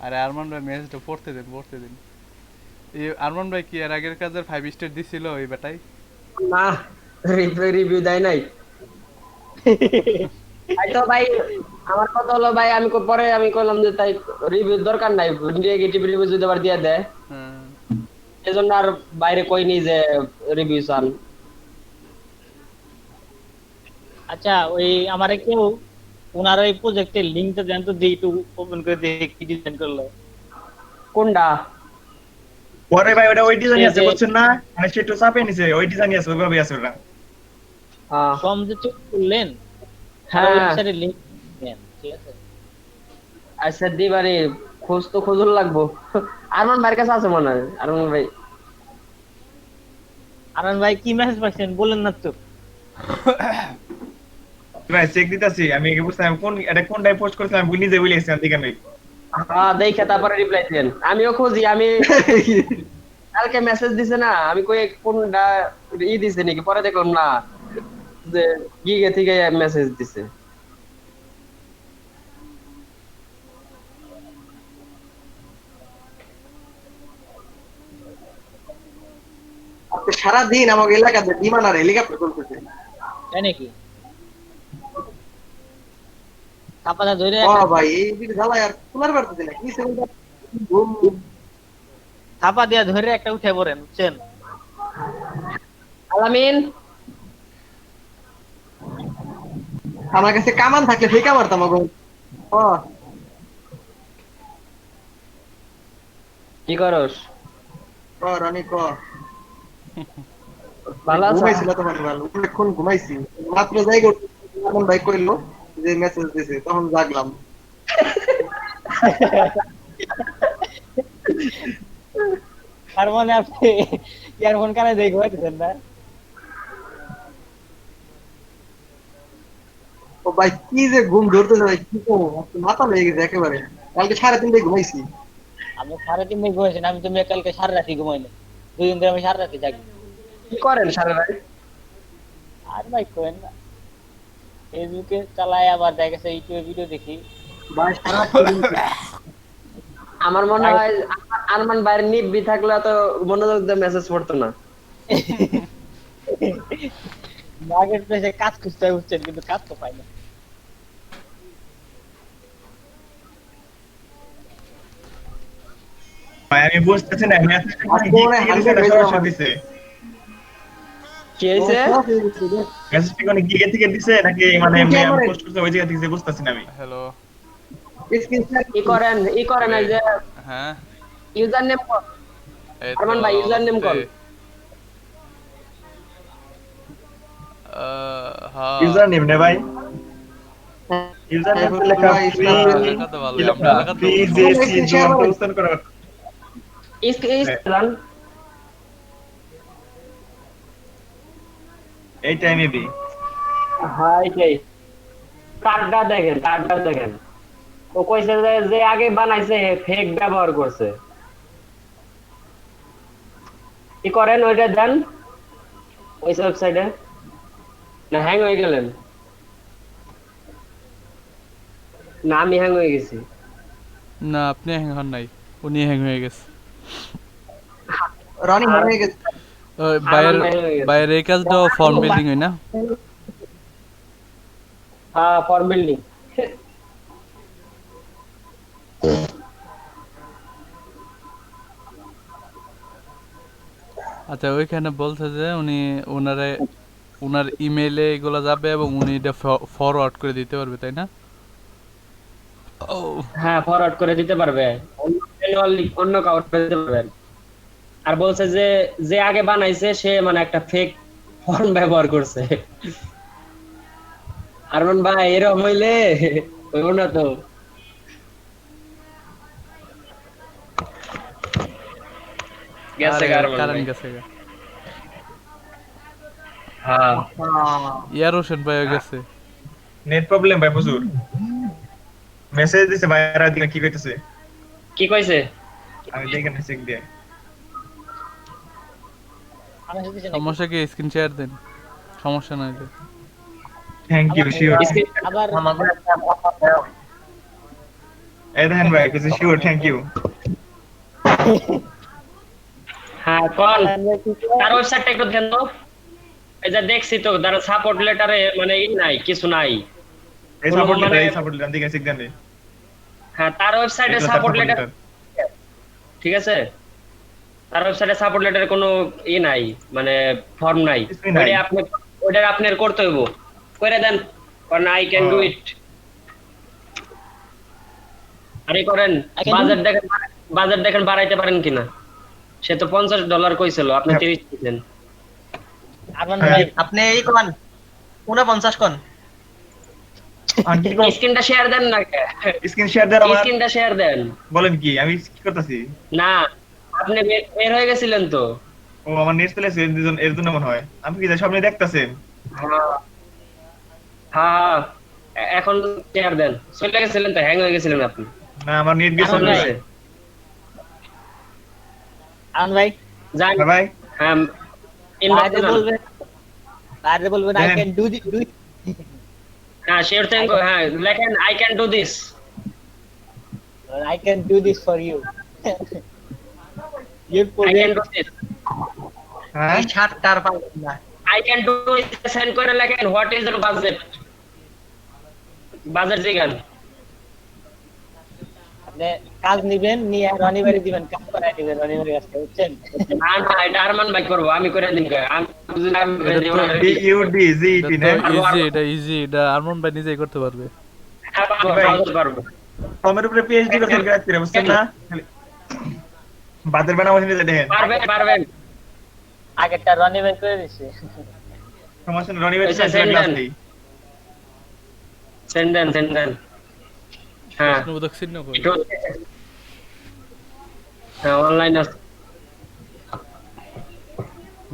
আরে আরমান ভাই মেসেজটা পড়তে দিন। এই আরমান ভাই কি এর আগের কাজের 5 স্টার দিছিল ওই বেটাই? না রিভিউ দেয় নাই। তাই তো ভাই আমার কথা হলো ভাই পরে আমি কইলাম যে তাই রিভিউ দরকার নাই, নেগেটিভ রিভিউ যদি আবার দিয়ে দেয়, হ্যাঁ এজন্য আর বাইরে কইনি যে রিভিউ চান। আচ্ছা ওই আমারে কেউ ওনার ওই প্রজেক্টের লিংকটা দেন তো, দিই একটু ওপেন করে দেখি কি ডিজাইন করলো। কোনটা? পরে ভাই ওটা ওই ডিজাইনই আছে এই যে- বুঝছেন না, মানে সে একটু চাপে নিছে, ওই ডিজাইনই আছে, ওইভাবেই আছে ওটা। ফর্ম যে চেক করলেন, হ্যাঁ ওয়েবসাইটের লিংক দেন, ঠিক আছে? আচ্ছা দিবারে খোঁজ তো খোঁজল লাগবো। আরমান ভাইয়ের কাছে আছে মনে হয়, আরমান ভাই। আনন্দ ভাই কি মেসেজ পাইছেন বলেন না তো? ভাই চেক দিতেছি, আমি বুঝতাম কোন এটা কোনটাই পোস্ট করেছিলাম, আমি নিজে ভুলে গেছিলাম দেখে নাই। হ্যাঁ দেখে তারপরে রিপ্লাই দেন। আমিও খুঁজি, আমি কালকে মেসেজ দিছে না, আমি কই কোনটা দিছে নাকি, পরে দেখলাম না যে গিগে থেকে মেসেজ দিছে। সারাদিন আমাকে এলাকাতে বিমান আর হেলিকপ্টার চলতেছে। তাই নাকি? কাপাটা ধরে ও ভাই এই দিকে জ্বালায় আর কুলার পারতেছে না, কি সেটা ঘুম। থাপা দিয়া ধরে একটা উঠে পড়েন, বুঝছেন? আলামিন আমার কাছে কামান থাকলে ফেকা মারতাম ওগো। ও কি করস? ক রানী ক। ভালো আছো? ঘুমাইছিল তোমার ভালো, অনেকক্ষণ ঘুমাইছি, মাত্র যাই করতে এমন ভাই কইলো যে মেসেজ দিছে, তখন জাগলাম। আর মানে আপনি ইয়ারফোন কানে দিয়ে ঘুমাইতেছেন না? ও ভাই কি যে ঘুম ধরতেছে ভাই, কি করবো, মাথা লেগে গেছে একেবারে। কালকে 3:30 ঘুমাইছি। আমি 3:30 ঘুমাইছেন, আমি তো কালকে সারা রাতি ঘুমাই না, 2 দিন ধরে আমি সারা রাতি জাগি। কি করেন সারা রাত? আর ভাই কোয়েন না, ফেসবুকে চালাই, আবার দেখা গেছে ইউটিউবে ভিডিও দেখি। ভাই সারা আমার মনে হয় আরমান ভাইয়ের নিব্বি থাকলে তো মনোযোগ দিয়ে মেসেজ পড়তো না। মার্কেট প্লেসে কাজ খুঁজতে হয়, বুঝছেন, কিন্তু কাজ তো পাই না। ভাই আমি বুঝতেছি না মেসেজটা কোন আজকে মনে হয় 100 হয়ে যাবে আমার। দিছে, কি হয়েছে? মেসেজটা কোন গিগে থেকে দিছে নাকি মানে এমনি আমি পোস্ট করতে ওই জায়গা থেকে দিছে, বুঝতাছি না আমি। হ্যালো ই করেন এই যে হ্যাঁ ইউজার নেম এই আরমান তো ভাই, username হচ্ছে, কল। হ্যাঁ ইউজার নেম নে ভাই, ইউজার নেম তো লেখা লেখা তো ভালোই, আমরা লেখা তো PJC জন প্রস্থান করা। রান এই টাইমে বি হাই কার্ডটা দেখেন, ও কইছে যে আগে বানাইছে ফেক ব্যবহার করছে। কি করেন ওইটা দেন ওই ওয়েবসাইটে, না হ্যাং হয়ে গেলেন? না আমি হ্যাং হয়ে গেছি। না আপনি হ্যাং হন নাই, উনি হ্যাং হয়ে গেছে। রানী হয়ে গেছে। ওই বাইরের হ্যাং হয়ে গেছে। বাইরের এই কাজটা ফর্ম বিল্ডিং হয় না? হ্যাঁ ফর্ম বিল্ডিং। আচ্ছা ওইখানে বলছে যে উনি ওনার ইমেইলে এগুলো যাবে এবং উনি এটা ফরওয়ার্ড করে দিতে পারবে, তাই না? ও হ্যাঁ ফরওয়ার্ড করে দিতে পারবে, অন্য কাউকে দিতে পারবেন। আর বলছে যে যে আগে বানাইছে সে মানে একটা ফেক ফর্ম ব্যবহার করছে। আরমান ভাই এরকম হইলে হইব না তো। গেছে আরমান কারণ ভাই। গেছে গা। হ্যাঁ ইয়ার হোসেন ভাইও গেছে। নেট প্রবলেম ভাই প্রচুর। মেসেজ দিছে ভাই, আর দিকে কি কইতেছে কি কইছে? আমি দেখে না চেক দিয়ে। আমি শুনতেছি নাকি? সমস্যা কি স্ক্রিন শেয়ার দেন, সমস্যা নাই যে। Thank you sure. আবার আমাদের একটা কথা দাও। এই দেখেন ভাই কিছু শিওর, থ্যাংক ইউ। হ্যাঁ কল তার ওয়েবসাইটটা একটু দেন তো। এই যে দেখছি তো তারা সাপোর্ট লেটারে মানে নাই, কিছু নাই। এই কোনো সাপোর্ট মানে- লেটার, এই সাপোর্ট লেটার দিকে সিগন্যাল নেই। হ্যাঁ, তার ওয়েবসাইটে এটা সাপোর্ট support লেটার, letter। ঠিক আছে, তার ওয়েবসাইটে সাপোর্ট লেটারে কোনো নাই, মানে ফর্ম নাই। কিছুই নাই। ওইটা আপনার করতে হইব, করে দেন, কারণ আই ক্যান ডু ও। ইট। আরে করেন, I can do বাজেট দেখেন বাড়াইতে পারেন কিনা। সে তো $50 কইছিল, আপনি হ্যাঁ। 30 দিলেন। আরমান হ্যাঁ। ভাই আপনি এই কোন 49 কোন আন্টি কো স্ক্রিনটা শেয়ার দেন না, স্ক্রিন শেয়ার দেন আমার। স্ক্রিনটা শেয়ার দেন। বলেন কি, আমি কি করতেছি? না, আপনি বের হয়ে গেছিলেন তো। ও আমার নেট চলে এসেছে, এর জন্য মনে হয়। আমি কি স্বপ্নে দেখতাছেন? হ্যাঁ হ্যাঁ, এখন শেয়ার দেন। চলে গেছিলেন তো, হ্যাং হয়ে গেছিলেন আপনি। না আমার নেট গেছে। এখন নাই। চলেছে। আরমান ভাই যান, হ্যাঁ ভাই, হ্যাঁ, বাইরে বলবেন, আই হ্যাঁ। ক্যান ডু ডু হ্যাঁ, শিওর থিং, হ্যাঁ, লেখেন I can do this. I can do this for you. Your I can project, do this. হ্যাঁ এই ছাড়টার পাবেন না আই ক্যান ডু সেন্ড করে লেখেন what is the budget. Budget জিগান। আপনি কাজ নিবেন, নিয়ে রনি বাড়ি দিবেন, কাজ করাই দিবেন রনি বাড়ির কাছে, বুঝছেন? না না, এটা আরমান ভাই করবো, আমি করে দিন। আমি বুঝলাম, আমি করে দিব না। ডি ইউ ডি জি টি না। এটা ইজি, এটা আরমান ভাই নিজেই করতে পারবে। হ্যাঁ, পারবো। ফর্মের উপরে পিএইচডি করতে গেছে কিরা, বুঝছেন না? বাদের বানাবো নিতে দেখেন। পারবেন। আগেরটা রনি বাড়ি করে দিছে। সমস্যা নেই, রনি ভাই আচ্ছা, ক্লাস send দেন। নেই। সেন্ড দেন। হ্যাঁ, প্রশ্নবোধক চিহ্ন কই? একটু, হ্যাঁ, অনলাইন আছে।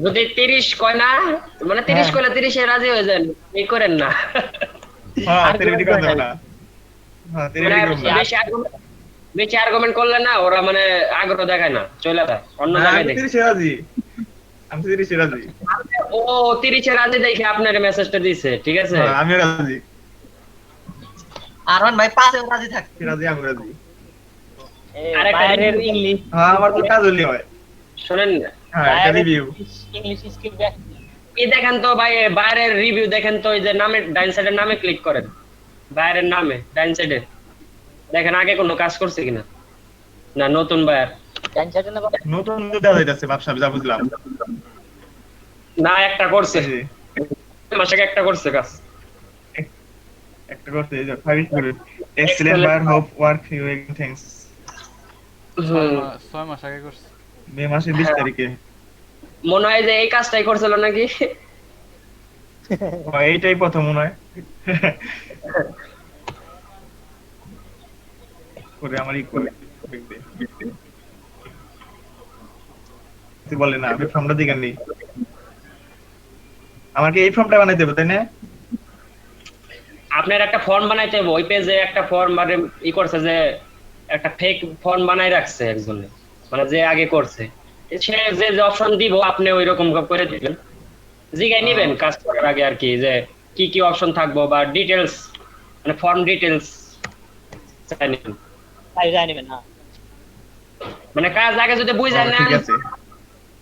যদি 30 কয় না, মানে 30 হ্যাঁ। কইলে 30 এ রাজি হয়ে যান, এই করেন না। হ্যাঁ আর তেরে কোনো করতে হবে না। হ্যাঁ তেরে মানে করব না। বেশি আর্গুমেন্ট করলে না, ওরা মানে আগ্রহ দেখায় না, চলে যায় অন্য আমি জায়গায় দেখে। 30 রাজি। আমি 30 রাজি। ও 30 এ রাজি দেখে আপনার মেসেজটা দিছে, ঠিক আছে। হ্যাঁ আমিও রাজি। আরমান ভাই 5 রাজি থাকতে রাজি, আমি রাজি। আরেকটা বাইরের review- ইংলিশ, হ্যাঁ আমার তো কাজ হলি হয়। শোনেন, হ্যাঁ এটা রিভিউ। ইংলিশ স্কিল এই দেখেন তো ভাই, বাইরের রিভিউ দেখেন তো, এই যে নামে ডাইন সাইডের নামে ক্লিক করেন, বাইরের নামে ডাইন সাইডে দেখেন আগে কোনো কাজ করছে কিনা। না, নতুন বায়ার জানছেন না? নতুন দেওয়া যাইতেছে ব্যবসা, যা বুঝলাম। না, একটা করছে, এই যে, মাসে একটা করছে কাজ। একটা করতে এই যে 5 মিনিট। Excellent buyer hope work you things. 6 মাস আগে করছে। মে মাসের 20 হ্যাঁ। তারিখে। মনে হয় যে এই কাজটাই করছিল নাকি। ও, এইটাই প্রথম মনে হয়। করে আমারই করে দেখবে। তুই বলে না, আমি ফর্মটা দিকে নেই। আমাকে এই ফর্মটা বানাইতে হবে তাই না? আপনার একটা ফর্ম বানাইতে হবে, ওই পেজে একটা ফর্ম মানে করছে যে একটা ফেক ফর্ম বানাই রাখছে একজনে, মানে যে আগে করছে, সে যে অপশন দিব আপনি ওই রকম করে দিবেন, জিগাই নিবেন কাজ করার আগে আর কি, যে কি কি অপশন থাকবো বা ডিটেলস, মানে ফর্ম ডিটেলস চাই নিবেন। তাই জানিবেন না। মানে কাজ আগে যদি বুঝে নেন, ঠিক আছে।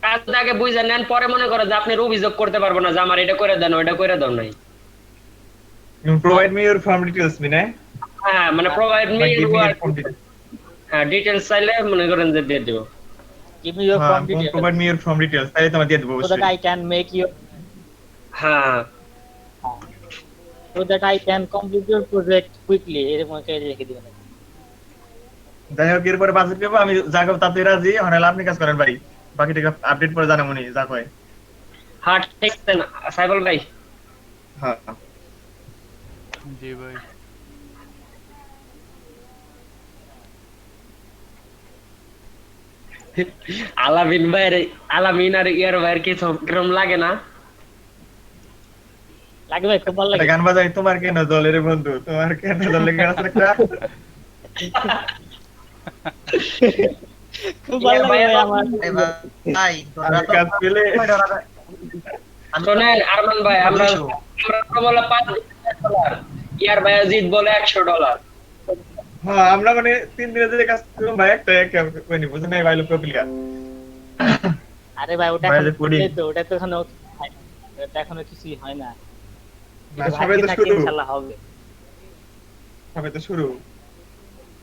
কাজ আগে বুঝে নেন, পরে মনে করে যে আপনি অভিযোগ করতে পারবো না যে আমার এটা করে দেন ওইটা করে দাও নাই। Provide me your form details, Mina. হ্যাঁ, মানে provide me, Like give me your form details. হ্যাঁ, ডিটেলস চাইলে মনে করেন যে দিয়ে দিব। Give me your হ্যাঁ, form details provide me your form details, তাহলে তোমার দিয়ে দেবো so that অবশ্যই। I can make your হ্যাঁ, so that I can complete your project quickly, এরকম একটা রেখে দিবেন। যাই হোক, এরপরে বাজেট পেবো, আমি যা করবো তাতে রাজি। এখন হলে আপনি কাজ করেন ভাই, বাকিটা আপডেট পরে জানাবো নি যা কয়। হ্যাঁ, ঠিক আছে না সাইবল ভাই। হ্যাঁ জি ভাই। আলামিন ভাইয়ের, আলামিন আর ইয়ার ভাইয়ের কি কিরম লাগে না? লাগবে, খুব ভালো একটা লাগে। গান বাজাই, তোমার কেন দলের বন্ধু, তোমার কেন দলের গান আছে একটা। খুব ভালো লাগে ভাই আমার। এই ভাই তোমরা আমি তো কাজ পেলে শোনেন আরমান ভাই, আমরা বলে $5 ইয়ার ভাই জিত বলে $100। হ্যাঁ আমরা মানে 3 দিনের যে কাজ করলাম ভাই, একটা কই নি বুঝেন নাই ভাই, লোক কপিল গান। আরে ভাই ওটা ভাই, এখন যে করি। এই তো ওটা তো এখন এটা এখনো কিছুই হয় না, না, যদি সবে ভাগ্যে তো থাকে শুরু, ইনশাল্লাহ হবে। সবে তো শুরু,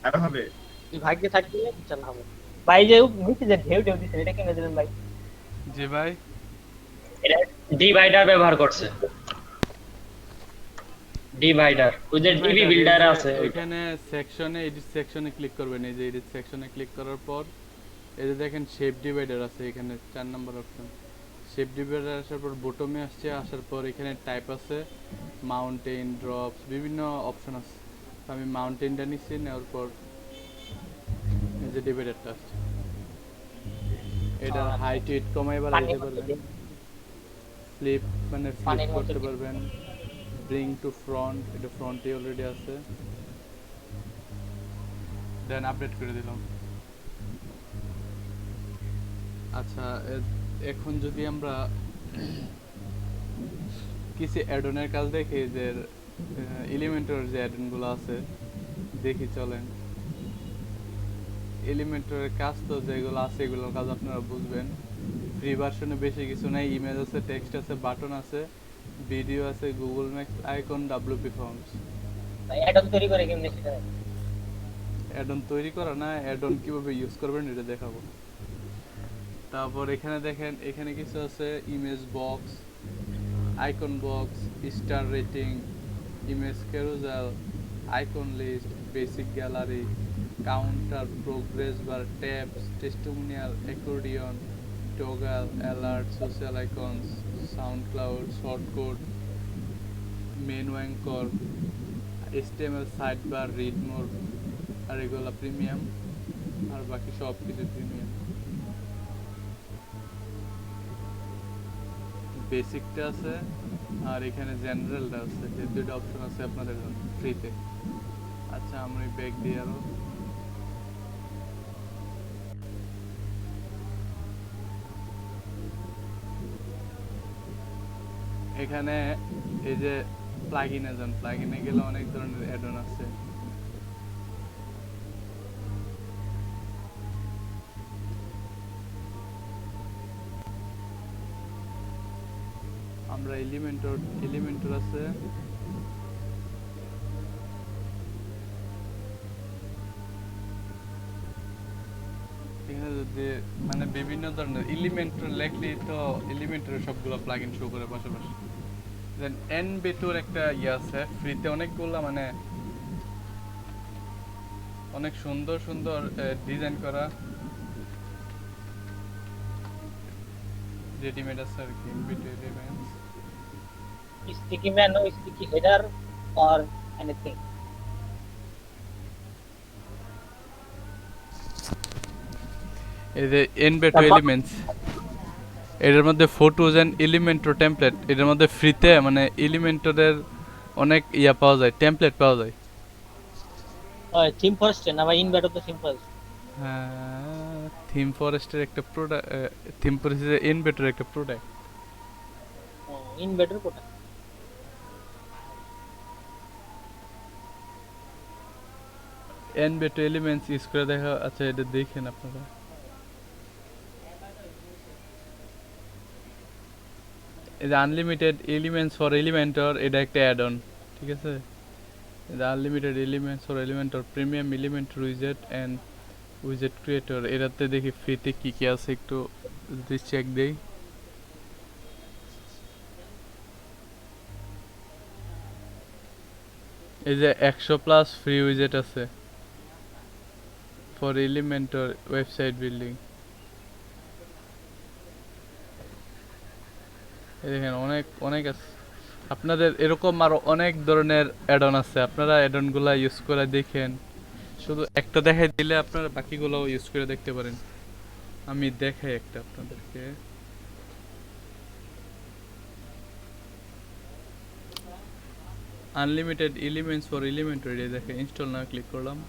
আরো হবে। যদি ভাগ্যে থাকলে ইনশাল্লাহ হবে। ভাই যে নিচে যে ঢেউ ঢেউ দিচ্ছেন এটা কেন দিলেন ভাই? জি ভাই। এটা ডিভাইডার ব্যবহার করছে, ডিভাইডার, ওই যে ডিবি ডিভাইডার, এই বিল্ডার যে আছে ওইটা। এখানে সেকশনে, এডিট সেকশনে ক্লিক করবেন। এই যে এডিট সেকশনে ক্লিক করার পর এই যে দেখেন শেপ ডিভাইডার আছে, এখানে 4 নম্বর অপশন। শেপ ডিভাইডার আসার পর বটমে আসছে, আসার পর এখানে টাইপ আছে, মাউন্টেন, ড্রপস, বিভিন্ন অপশন আছে। তো আমি মাউন্টেনটা নিচ্ছি, নেওয়ার পর এই যে ডিভাইডারটা আসছে। এটার হাইট ওয়েট কমাই বাড়াইতে পানির মধ্যে পারবেন, দিয়ে- ফ্লিপ মানে ফ্লিপ পানির মধ্যে করতে দিয়ে- পারবেন, ব্রিং টু ফ্রন্ট, এটা ফ্রন্টে অলরেডি আছে। দেন আপডেট করে দিলাম। আচ্ছা, এখন যদি আমরা কিছু অ্যাডনের কাজ দেখি, যে এলিমেন্টর যে অ্যাডনগুলো আছে দেখি, চলেন। এলিমেন্টরের কাজ তো যেগুলো আছে এগুলোর কাজ আপনারা বুঝবেন। ফ্রি ভার্সনে বেশি কিছু নাই, ইমেজ আছে, টেক্সট আছে, বাটন আছে, ভিডিও আছে, Google maps icon, WP forms. ভাই অ্যাডন তৈরি করে কেমনে সেটা? অ্যাডন তৈরি করা না, অ্যাডন কিভাবে ইউজ করবেন এটা দেখাবো। তারপর এখানে দেখেন, এখানে কিছু আছে, image box, icon box, star rating, image carousel, icon list, basic gallery, counter, progress bar, tabs, testimonial, accordion, toggle, alert, social icons, sound cloud, shortcut, menu anchor, HTML side bar, read more, আর এগুলো premium, আর বাকি সব কিছু premium. বেসিকটা আছে আর এখানে জেনারেলটা আছে, এই দুটো অপশন আছে আপনাদের জন্য ফ্রিতে। আচ্ছা, আমি ব্যাক দিই আরো। এখানে এই যে প্লাগইনে যান, প্লাগইনে গেলে অনেক ধরনের অ্যাড-অন আছে। আমরা এলিমেন্টর আছে, এখানে যদি মানে বিভিন্ন ধরনের এলিমেন্টর লেখলেই তো এলিমেন্টরের সবগুলো প্লাগইন শো করে পাশাপাশি। দেন এনবেটোর একটা ইয়ে আছে ফ্রিতে, অনেকগুলো মানে অনেক সুন্দর সুন্দর ডিজাইন করা রেডিমেড আছে আর কি, এনবেটো elements. Sticky man or sticky header or anything? এই যে এনবেটো এলিমেন্টস, এটার মধ্যে ফটোজ এন্ড এলিমেন্টর টেমপ্লেট, এটার মধ্যে ফ্রিতে মানে এলিমেন্টরের অনেক ইয়া পাওয়া যায়, টেমপ্লেট পাওয়া যায়। থিম ফরেস্ট না ভাই, ইনভার্টার তো থিম ফরেস্ট। হ্যাঁ, থিম ফরেস্টের একটা প্রোডাক্ট, থিম ফরেস্টের এনবেটোর একটা প্রোডাক্ট। ইনভার্টার কোটা? এনবেটো এলিমেন্টস ইউজ করে দেখা। আচ্ছা, এটা দেখেন আপনারা, এই যে আনলিমিটেড এলিমেন্টস ফর এলিমেন্টর, এটা একটা অ্যাড অন, ঠিক আছে। এই যে unlimited elements for Elementor, premium Elementor উইজেট and উইজেট creator, এটাতে দেখি ফ্রিতে কি কি আছে একটু যদি চেক দেই। এই যে 100+ ফ্রি উইজেট আছে ফর এলিমেন্টর ওয়েবসাইট বিল্ডিং। দেখেন অনেক অনেক আছে। আপনাদের এরকম আরো অনেক ধরনের অ্যাড অন আছে, আপনারা অ্যাড অন গুলা ইউজ করে দেখেন। শুধু একটা দেখাই দিলে আপনারা বাকিগুলো ইউজ করে দেখতে পারেন। আমি দেখাই একটা আপনাদেরকে। আনলিমিটেড এলিমেন্টস ফর এলিমেন্টর, এটা দেখে ইনস্টল না ক্লিক করলাম।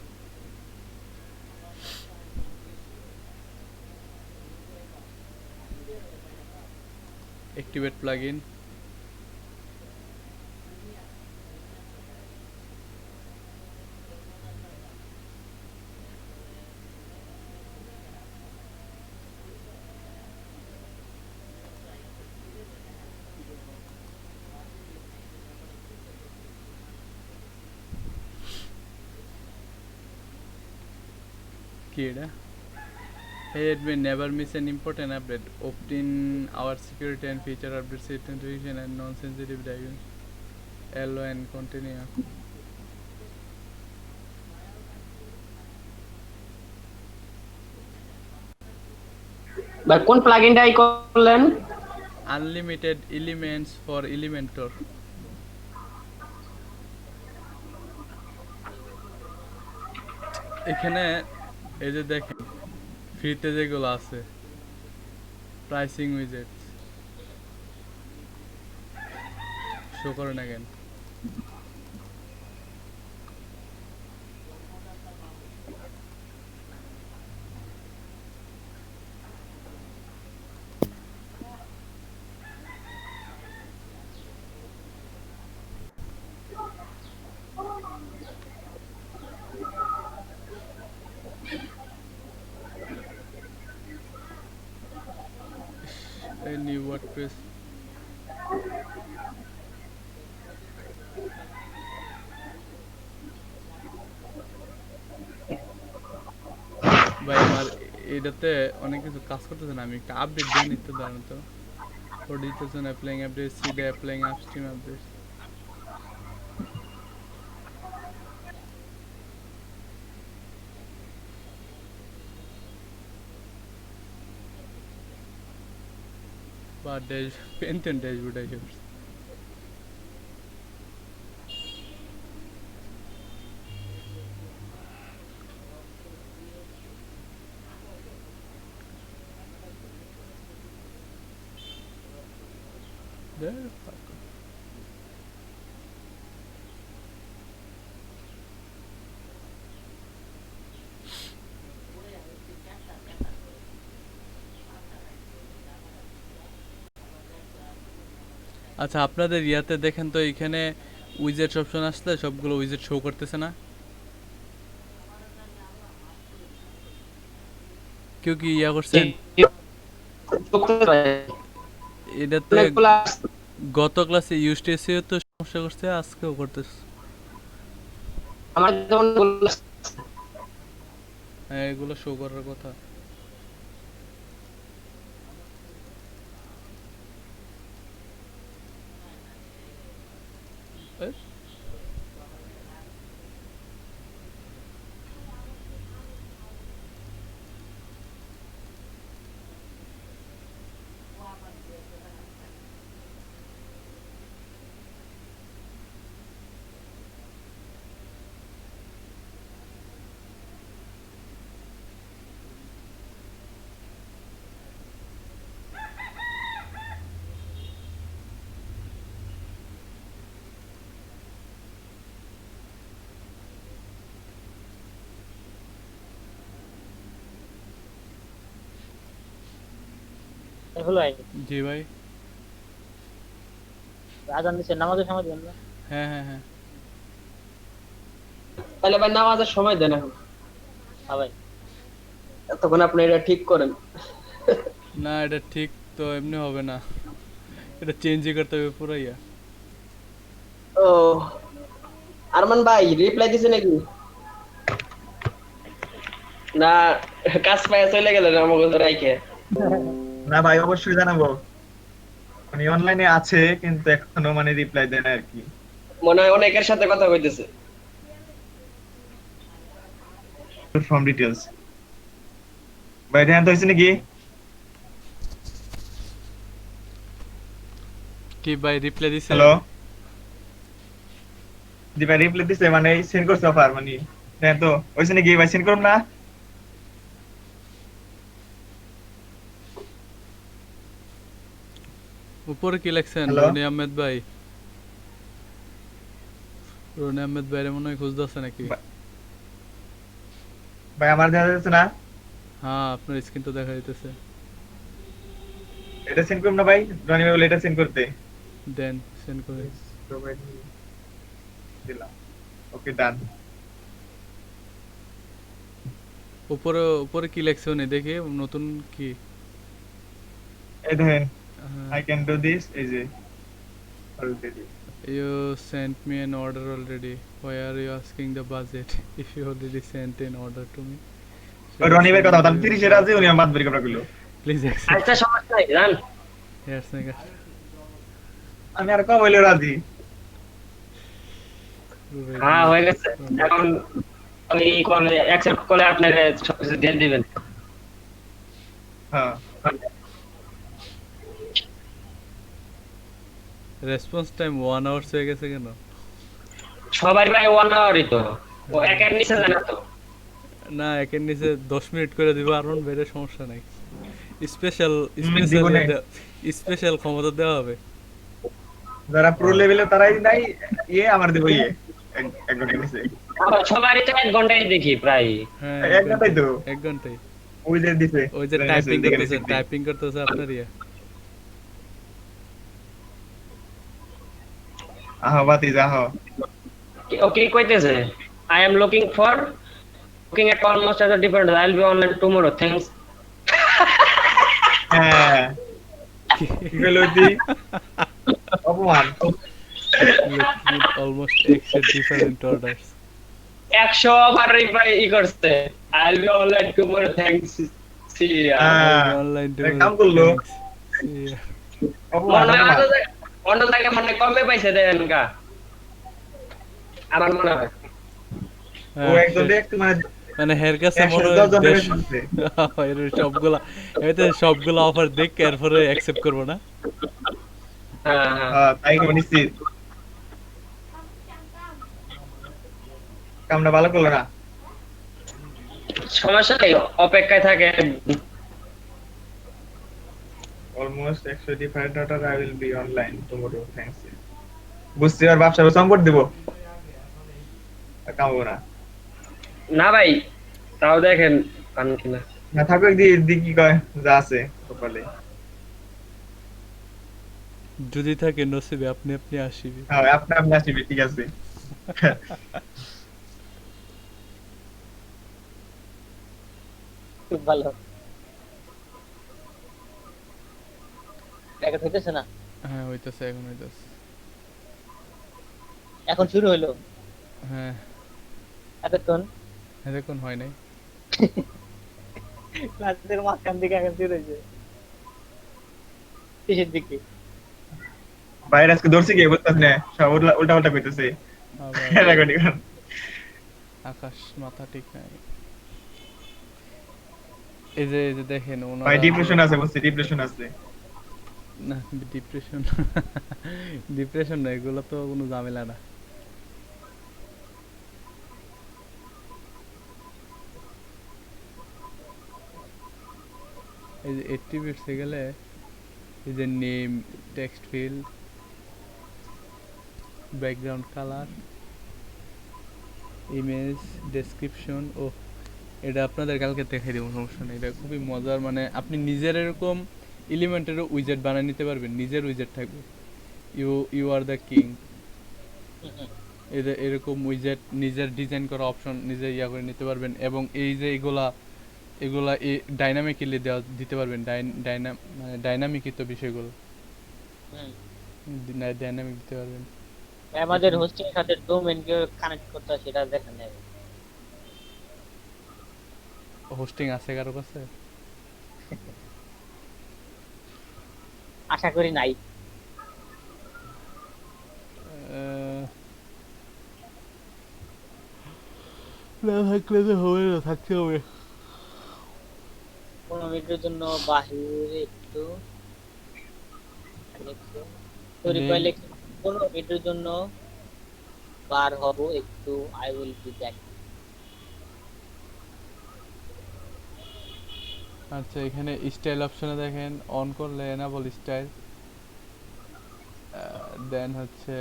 অ্যাক্টিভেট প্লাগইন, কি এটা? Hey admin, never miss an important update. Opt-in our security and feature updates, authentication and non-sensitive diagrams. Allow and continue. ভাই কোন প্লাগইনটা আই করলেন? Unlimited elements for Elementor. এখানে এই যে দেখেন ফ্রিতে যেগুলো আছে প্রাইসিং উইজেটস শো করে না কেন? এই নিউ ওয়ার্ডপ্রেস ভাই আমার এটাতে অনেক কিছু কাজ করতেছে না, আমি একটা আপডেট দিয়ে নিতে দাঁড়ান তো for details on applying update C the applying upstream update বা ড্যাশ পেন্টেন ড্যাশবোর্ড আইসে there. আচ্ছা আপনাদের ইয়াতে দেখেন তো এখানে উইজেট অপশন আসলে সবগুলো উইজেট শো করতেছে না? কেউ কি ইয়া করছেন এটাতে? গত ক্লাসে ইউস্টেসিও তো সমস্যা করছে, আজকেও করতেছে। আমার যেমন হ্যাঁ এগুলো শো করার কথা। হলো ভাই, জি ভাই। আজান দিচ্ছে, নামাজের সময় দিবেন না? হ্যাঁ হ্যাঁ হ্যাঁ তাহলে ভাই নামাজের সময় দেন এখন, হ্যাঁ ভাই। তখন আপনি এটা ঠিক করেন। না এটা ঠিক তো এমনি হবে না, এটা চেঞ্জই করতে হবে পুরো ইয়া। ও আরমান ভাই রিপ্লাই দিছে নাকি? না কাজ পায় চলে গেলেন আমাকে রাইখে? না ভাই অবশ্যই জানাবো, মানে অনলাইনে আছে কিন্তু এখনো মানে রিপ্লাই দেয় না আর কি। মনে হয় অনেকের সাথে কথা কইতেছে। ফর্ম ডিটেইলস ভাই ধ্যান তো হইছে নাকি? কি ভাই রিপ্লাই দিছে? হ্যালো দি ভাই রিপ্লাই দিছে মানে সেন্ড করছে অফার মানে ধ্যান তো হইছে নাকি ভাই? সেন্ড করুন না। উপরে কি লেখছেন? Hello? রনি আহমেদ ভাই, রনি আহমেদ ভাইরে মনে হয় খুঁজতেছে নাকি? ভাই আমার দেখা যাচ্ছে না। হ্যাঁ আপনার স্ক্রিন তো দেখা যাইতেছে। এটা সেন্ড করুন না ভাই, রনি ভাই বলে এটা সেন্ড করতে। দেন সেন্ড করে দিলাম, ওকে ডান। উপরে উপরে কি লেখছে উনি দেখি নতুন কি? এই দেখেন হ্যাঁ। I can do this is a already. You sent me an order already. Why are you asking the budget if you already sent an order to me? ওই রনি ভাইয়ের কথা বলতাম 30 এর রাজি উনি আমার বাদ বের করে কইলো প্লিজ আচ্ছা সমস্যা নাই জান আমি আর কম হইলো রাজি হ্যাঁ হয়ে গেছে এখন ওই কলে অ্যাকসেপ্ট করলে আপনাকে সবকিছু দিয়ে দিবেন হ্যাঁ রেসপন্স টাইম 1 আওয়ার্স হয়ে গেছে কেন? সবার প্রায় 1 আওয়ারই তো ও একের নিচে জানা তো না, একের নিচে 10 মিনিট করে দিব, আরন বেড়ে সমস্যা নাই। স্পেশাল দিব না। স্পেশাল ক্ষমতা দেওয়া হবে। যারা প্রো লেভেলে তারাই নাই আমার দেব এক ঘন্টা নিচে সবারই তো 1 ঘন্টায় দেখি প্রায় হ্যাঁ, এক ঘন্টাই তো 1 ঘন্টায়। ওই যে দিছে ওই যে টাইপিং করতেছে আপনার ইয়া। আহো বাতি যাও ওকে কইতেছে I am looking at almost as a different I'll be online tomorrow thanks হ্যাঁ কি হলো দি অপমান অলমোস্ট accept different orders 100 বার রিপ্লাই ই করছে I'll be online tomorrow thanks see ya online কাম করলো অপমান অন্য জায়গায় মনে কমে পাইছে দেন কা আমার মনে হয় ও একদম দেখতে মানে হের কাছে মনে হয় এর সবগুলা অফার দেখ এরপরে অ্যাকসেপ্ট করব না। হ্যাঁ হ্যাঁ তাই কি নিশ্চিত কামটা ভালো করলো না সমস্যা নেই অপেক্ষায় থাকে almost 100 dollar I will be online tomorrow thanks বুঝছি আর ব্যবসা সম্পর্ক দিব কামবো না না ভাই তাও দেখেন পান কিনা না থাকো একদিন কি কয় যা আছে কপালে যদি থাকে নসিবে আপনি আসিবে। হ্যাঁ আপনি আসিবে ঠিক আছে খুব ভালো এটা হইতেছে না হ্যাঁ হইতাছে, এখন হইতাছে। এখন শুরু হলো হ্যাঁ এতক্ষণ হয় নাই। ক্লাসের মাঝখান থেকে এখন শুরু হয়েছে শেষের দিকে বাইরে আজকে দর্শি গিয়ে বুঝতেছ না সব উল্টা উল্টা কইতেছে রেকর্ডিং আকাশ মাথা ঠিক নাই। এই যে দেখেন ওনারা ভাই ডিপ্রেশন আছে বুঝছি ডিপ্রেশন আছে না ডিপ্রেশন না, এগুলো তো কোনো ঝামেলা না। এই যে অ্যাট্রিবিউটসে গেলে এই যে name, text field, background colour, image, description, ও এটা আপনাদের কালকে দেখাই দেবো, সমস্যা নেই। এটা খুবই মজার, মানে আপনি নিজের এরকম এলিমেন্টেরও উইজেট বানিয়ে নিতে পারবেন, নিজের উইজেট থাকবে। ইউ আর দ্য কিং, এরকম উইজেট নিজের ডিজাইন করা অপশন নিজে ইয়া করে নিতে পারবেন। এবং এই যে এগুলা ডাইনামিক্যালি দিতে পারবেন, মানে ডাইনামিকই তো বিষয়গুলো ডাইনামিক দিতে পারবেন। আমাদের হোস্টিং এর সাথে ডোমেইন কে কানেক্ট করতে হয় সেটা দেখেন না হোস্টিং আছে কারো কাছে? আশা করি নাই না থাকলে তো হবে না, থাকতে হবে। 15 মিনিটের জন্য বাহিরে একটু সরি কইলে 15 মিনিটের জন্য বার হব একটু আই উইল বি ব্যাক। আচ্ছা এখানে স্টাইল অপশনে দেখেন, অন করলে এনেবল স্টাইল, দেন হচ্ছে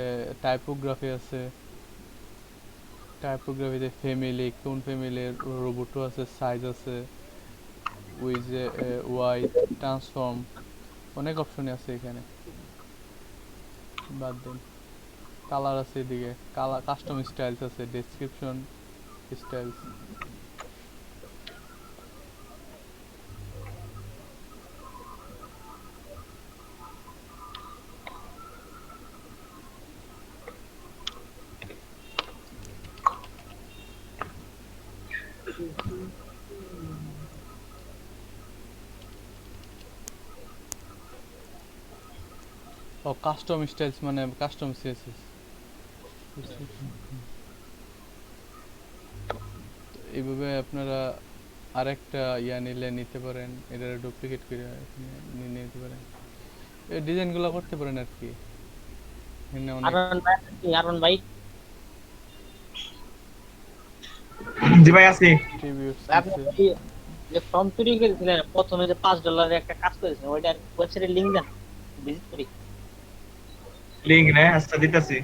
টাইপোগ্রাফি আছে, টাইপোগ্রাফিতে ফ্যামিলি, কোন ফ্যামিলির রোবটও আছে, সাইজ আছে, উইজ ওয়াই, ট্রান্সফর্ম, অনেক অপশনই আছে এখানে। বাদ দিন, কালার আছে এদিকে, কালার, কাস্টম স্টাইলস আছে, ডেসক্রিপশন স্টাইলস। ও কাস্টম স্টাইলস মানে কাস্টম সিএসএস। এইভাবে আপনারা আরেকটা নিলে নিতে পারেন, এটা ডুপ্লিকেট করে নিয়ে নিতে পারেন, এই ডিজাইনগুলো করতে পারেন আর কি। এখানে অনেক আরমান ভাই জি ভাই আছি। ট্রিবিউটস আপনি আছে। কি যে ফর্ম তৈরি করেছিলেন প্রথমে যে $5 একটা কাজ করেছিলেন ওইটার ওয়েবসাইটের লিংক দেন, ভিজিট করি। লিংক না আচ্ছা দিতেছি।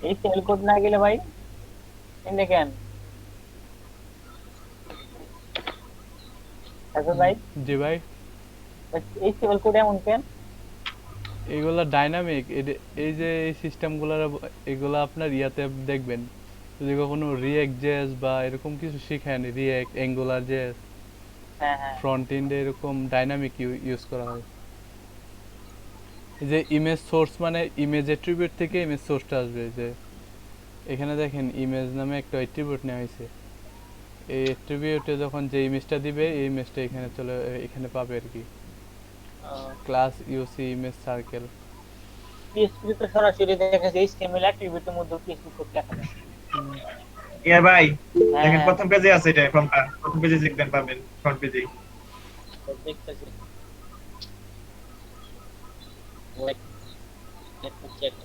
এই সেল কোড না গেলে ভাই এই দেখেন আচ্ছা ভাই জি ভাই, এই সেল কোড এমন কেন? এগুলা ডাইনামিক, এই যে এই সিস্টেমগুলো এগুলা আপনার ইয়াতে দেখবেন যদি কখনো রিঅ্যাক্ট জেএস বা এরকম কিছু শিখেন, রিঅ্যাক্ট অ্যাঙ্গুলার জেএস হ্যাঁ হ্যাঁ ফ্রন্ট এন্ডে এরকম ডাইনামিক ইউজ করা হয়। এই যে ইমেজ সোর্স মানে ইমেজ অ্যাট্রিবিউট থেকে ইমেজ সোর্সটা আসবে, যে এখানে দেখেন ইমেজ নামে একটা অ্যাট্রিবিউট নেওয়া হয়েছে, এই অ্যাট্রিবিউটে যখন যে ইমেজটা দিবে এই ইমেজটা এখানে পাবে আর কি। ক্লাস ইউসি ইমেজ সার্কেল। পিএসপি তো সরাসরি দেখা যায় HTML অ্যাট্রিবিউটের মধ্যে পিএসপি কোড লেখা যায়। ইয়া ভাই হ্যাঁ, দেখেন হ্যাঁ, প্রথম পেজে আছে এটা ফর্মটা, প্রথম পেজে লিখবেন পাবেন ফ্রন্ট পেজে। দেখতেছি। Wait, let me check.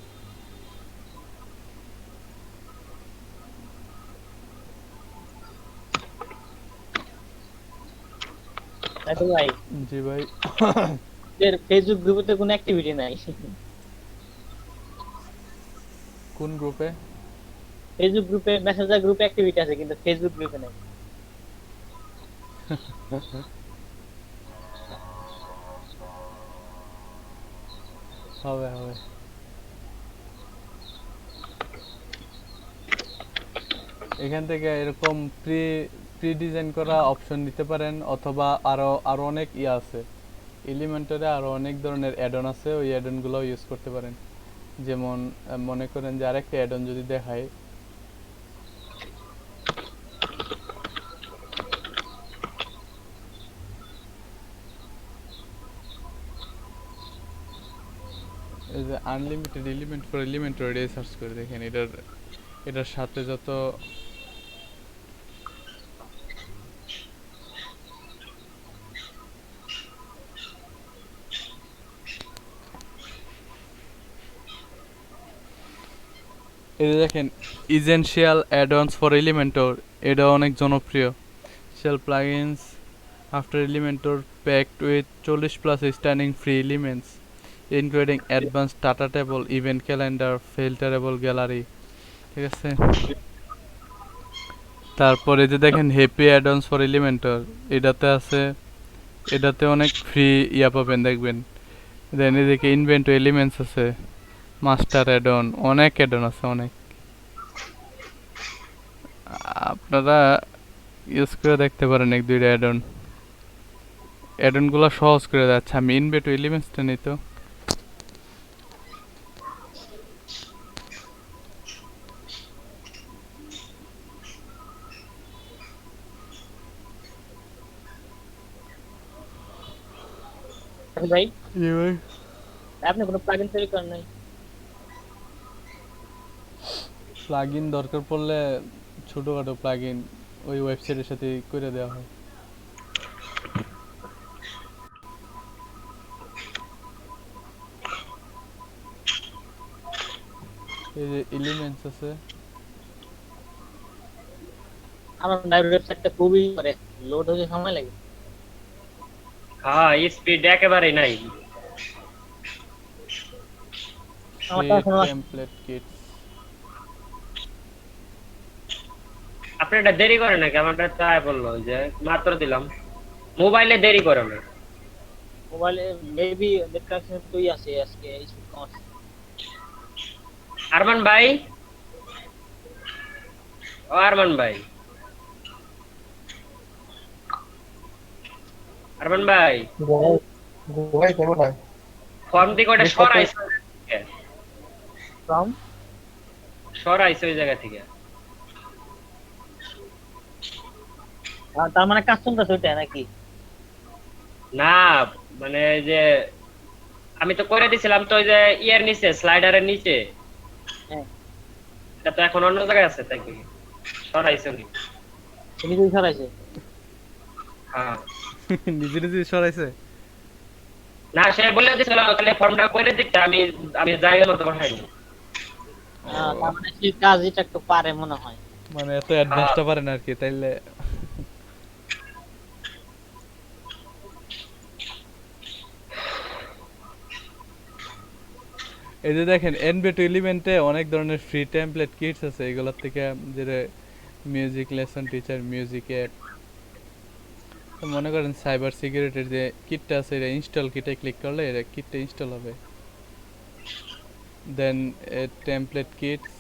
আচ্ছা ভাই জি ভাই। এর ফেসবুক গ্রুপে তো কোনো অ্যাক্টিভিটি নাই। কোন গ্রুপে? ফেসবুক গ্রুপে মেসেঞ্জার গ্রুপে অ্যাক্টিভিটি আছে কিন্তু ফেসবুক গ্রুপে নাই। হবে হবে। এখান থেকে এরকম প্রি ডিজাইন করা অপশন দিতে পারেন, অথবা আরো অনেক আছে এলিমেন্টরে, আরো অনেক ধরনের অ্যাড-অন আছে, ওই অ্যাড-অন গুলো ইউজ করতে পারেন। যেমন মনে করেন যে আরেকটা অ্যাড-অন যদি দেখায়, এই যে আনলিমিটেড এলিমেন্ট ফর এলিমেন্টর, এটা সার্চ করে দেখেন, এটার সাথে যত এই যে দেখেন ইসেনশিয়াল অ্যাড-অনস ফর এলিমেন্টর, এটা অনেক জনপ্রিয়। Shell plugins after Elementor packed with 40+ standing free elements including advance data table, event calendar, filterable gallery. ঠিক আছে, তারপরে যে দেখেন হ্যাপি অ্যাড-অনস ফর এলিমেন্টর, এটাতে অনেক ফ্রি পাবেন দেখবেন। দেন এদিকে ইনভেন্ট এলিমেন্টস আছে, মাস্টার অ্যাড-অন, অনেক অ্যাড-অন আছে অনেক। আপনারা ইউজ করে দেখতে পারেন এক দুইটা অ্যাড-অন গুলো সহজ করে যাচ্ছে। আমি ইনভেন্ট এলিমেন্টসটা নিই তো। আচ্ছা ভাই জি ভাই। আপনি কোনো প্লাগইন তৈরি করেন নাই? প্লাগইন দরকার পড়লে ছোটখাটো প্লাগইন ওই ওয়েবসাইটের সাথে করে দেওয়া হয়। এই যে এলিমেন্টস আছে, আমার ওয়েবসাইটটা খুবই করে লোড হতে সময় লাগে। হ্যাঁ স্পিড একেবারেই নাই। আমারটা এখন টেমপ্লেট কিটস। আপনি এটা দেরি করেন নাকি? আমারটা তাই বললো যে মাত্র দিলাম, মোবাইলে দেরি করে না। মোবাইলে মেবি দেখতেছেন তুই আছে আজকে স্পিড কম আছে। আরমান ভাই, ও আরমান ভাই, আরমান ভাই ঘুমাইছে মনে হয়। ফর্ম থেকে ওটা বেশ কত- সরাইছে ফ্রম সরাইছে ওই জায়গা থেকে। তার মানে কাজ চলতেছে ওইটা নাকি? না মানে এই যে আমি তো করে দিছিলাম তো ওই যে ইয়ের নিচে স্লাইডারের নিচে, হ্যাঁ, এটা তো এখন অন্য জায়গায় আছে তাই কি সরাইছে উনি। তুমি কি সরাইছে? হ্যাঁ নিজে নিজে সরাইছে। না সে বলে দিছিল তাহলে ফর্মটা করে দিতে, আমি আমি জায়গা মতো বসাইনি। তার মানে সে কাজ এটা একটু পারে মনে হয়। মানে এত অ্যাডভান্সটা পারেন আর কি, তাইলে এই যে দেখেন এনবিটু এলিমেন্টে অনেক ধরনের ফ্রি টেমপ্লেট কিটস আছে, এগুলোর থেকে যেটা music lesson teacher, music app, মনে করেন সাইবার সিকিউরিটির যে কিটটা আছে এটা ইনস্টল কিটে ক্লিক করলে এটা কিটটা ইনস্টল হবে। দেন টেমপ্লেট কিটস,